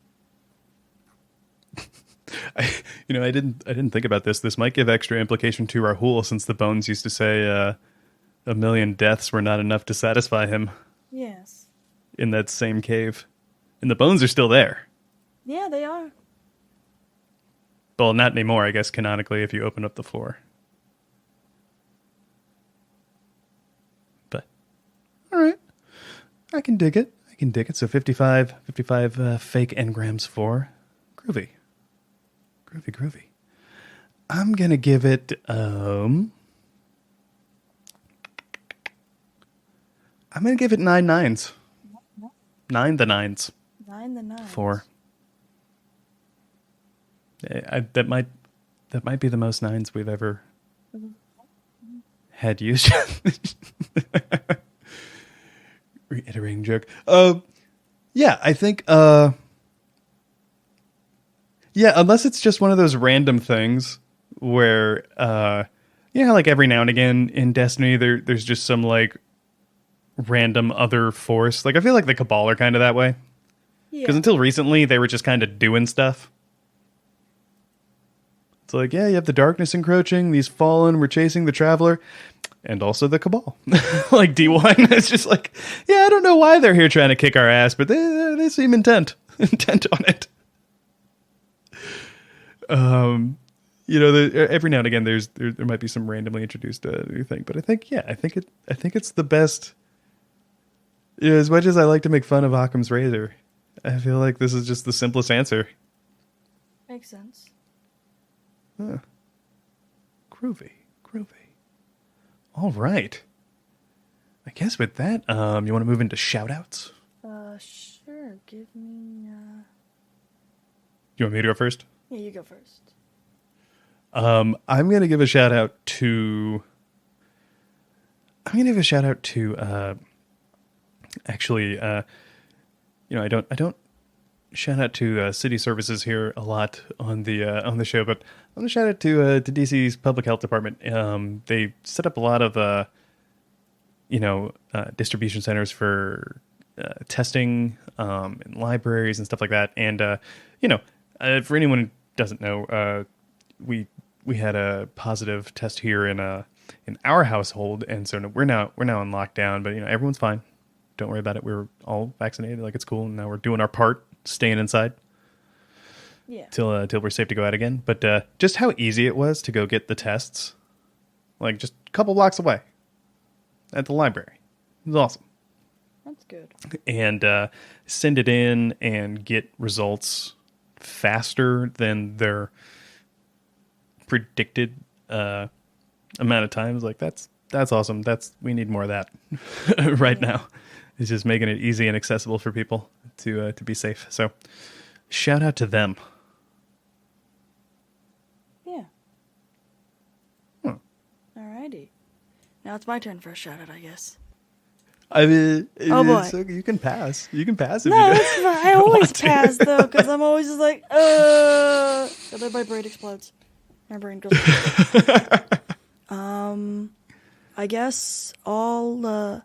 I didn't think about this. This might give extra implication to Rahul, since the bones used to say 1,000,000 deaths were not enough to satisfy him. Yes. In that same cave. And the bones are still there. Yeah, they are. Well, not anymore, I guess, canonically, if you open up the floor. But, all right. I can dig it. So 55 fake engrams for Groovy. Groovy. I'm going to give it, I'm going to give it 9 nines. 9 the nines. 9 the 9. 4. That might be the most 9s we've ever had used. Reiterating joke. Yeah, I think. Yeah, unless it's just one of those random things where, like every now and again in Destiny, there's just some like random other force. Like I feel like the Cabal are kind of that way. Because until recently, they were just kind of doing stuff. It's like, yeah, you have the darkness encroaching, these fallen, we're chasing the Traveler, and also the Cabal. Like D1, it's just like, yeah, I don't know why they're here trying to kick our ass, but they seem intent on it. Every now and again, there might be some randomly introduced new thing, but I think it's the best. As much as I like to make fun of Occam's razor, I feel like this is just the simplest answer. Makes sense. Huh. Groovy. All right. I guess with that, you want to move into shout-outs? Sure. Give me, You want me to go first? Yeah, you go first. I'm going to give a shout-out to... I don't shout out to city services here a lot on the show, but I'm going to shout out to DC's public health department. They set up a lot of distribution centers for testing in libraries and stuff like that. And for anyone who doesn't know, we had a positive test here in our household, and so we're now on lockdown. But everyone's fine. Don't worry about it. We're all vaccinated. Like, it's cool. And now we're doing our part, staying inside. Yeah. Till we're safe to go out again. But just how easy it was to go get the tests, like just a couple blocks away at the library. It was awesome. That's good. And send it in and get results faster than their predicted amount of time. Like that's awesome. We need more of that right now. It's just making it easy and accessible for people to be safe. So shout out to them. Yeah. Alrighty. Now it's my turn for a shout out, I guess. I mean, oh boy. You can pass. You can pass if no, you it's not. I always pass though, because I'm always just like, and then my brain explodes. My brain goes. I guess I'll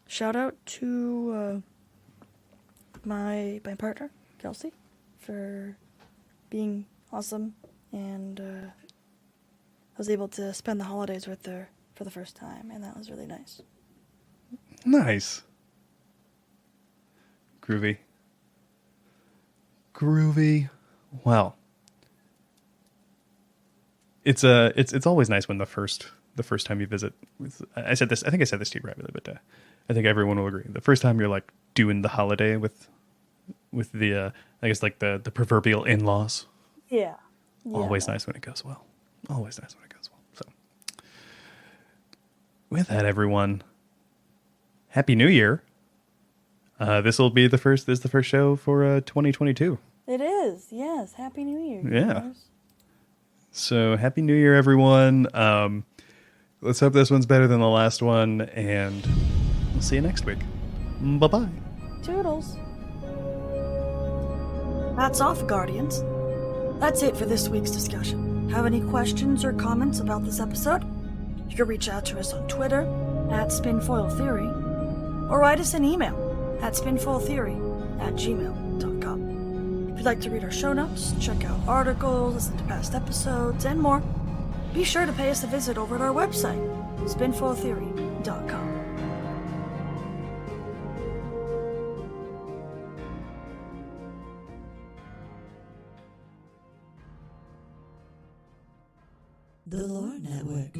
shout out to my partner Kelsey for being awesome, and I was able to spend the holidays with her for the first time, and that was really nice. Nice. Groovy. Well, it's always nice when the first time you visit. I think I said this to you privately, but I think everyone will agree. The first time you're like doing the holiday with the I guess like the proverbial in-laws. Yeah. Always nice when it goes well. So, with that, everyone, Happy New Year. This will be the first show for 2022. It is. Yes. Happy New Year. Yeah. Guys. So Happy New Year, everyone. Let's hope this one's better than the last one, and we'll see you next week. Bye-bye. Toodles. That's off, Guardians. That's it for this week's discussion. Have any questions or comments about this episode? You can reach out to us on Twitter @SpinfoilTheory or write us an email at spinfoiltheory@gmail.com. If you'd like to read our show notes, check out articles, listen to past episodes, and more, be sure to pay us a visit over at our website, spinfoiltheory.com. The Lore Network.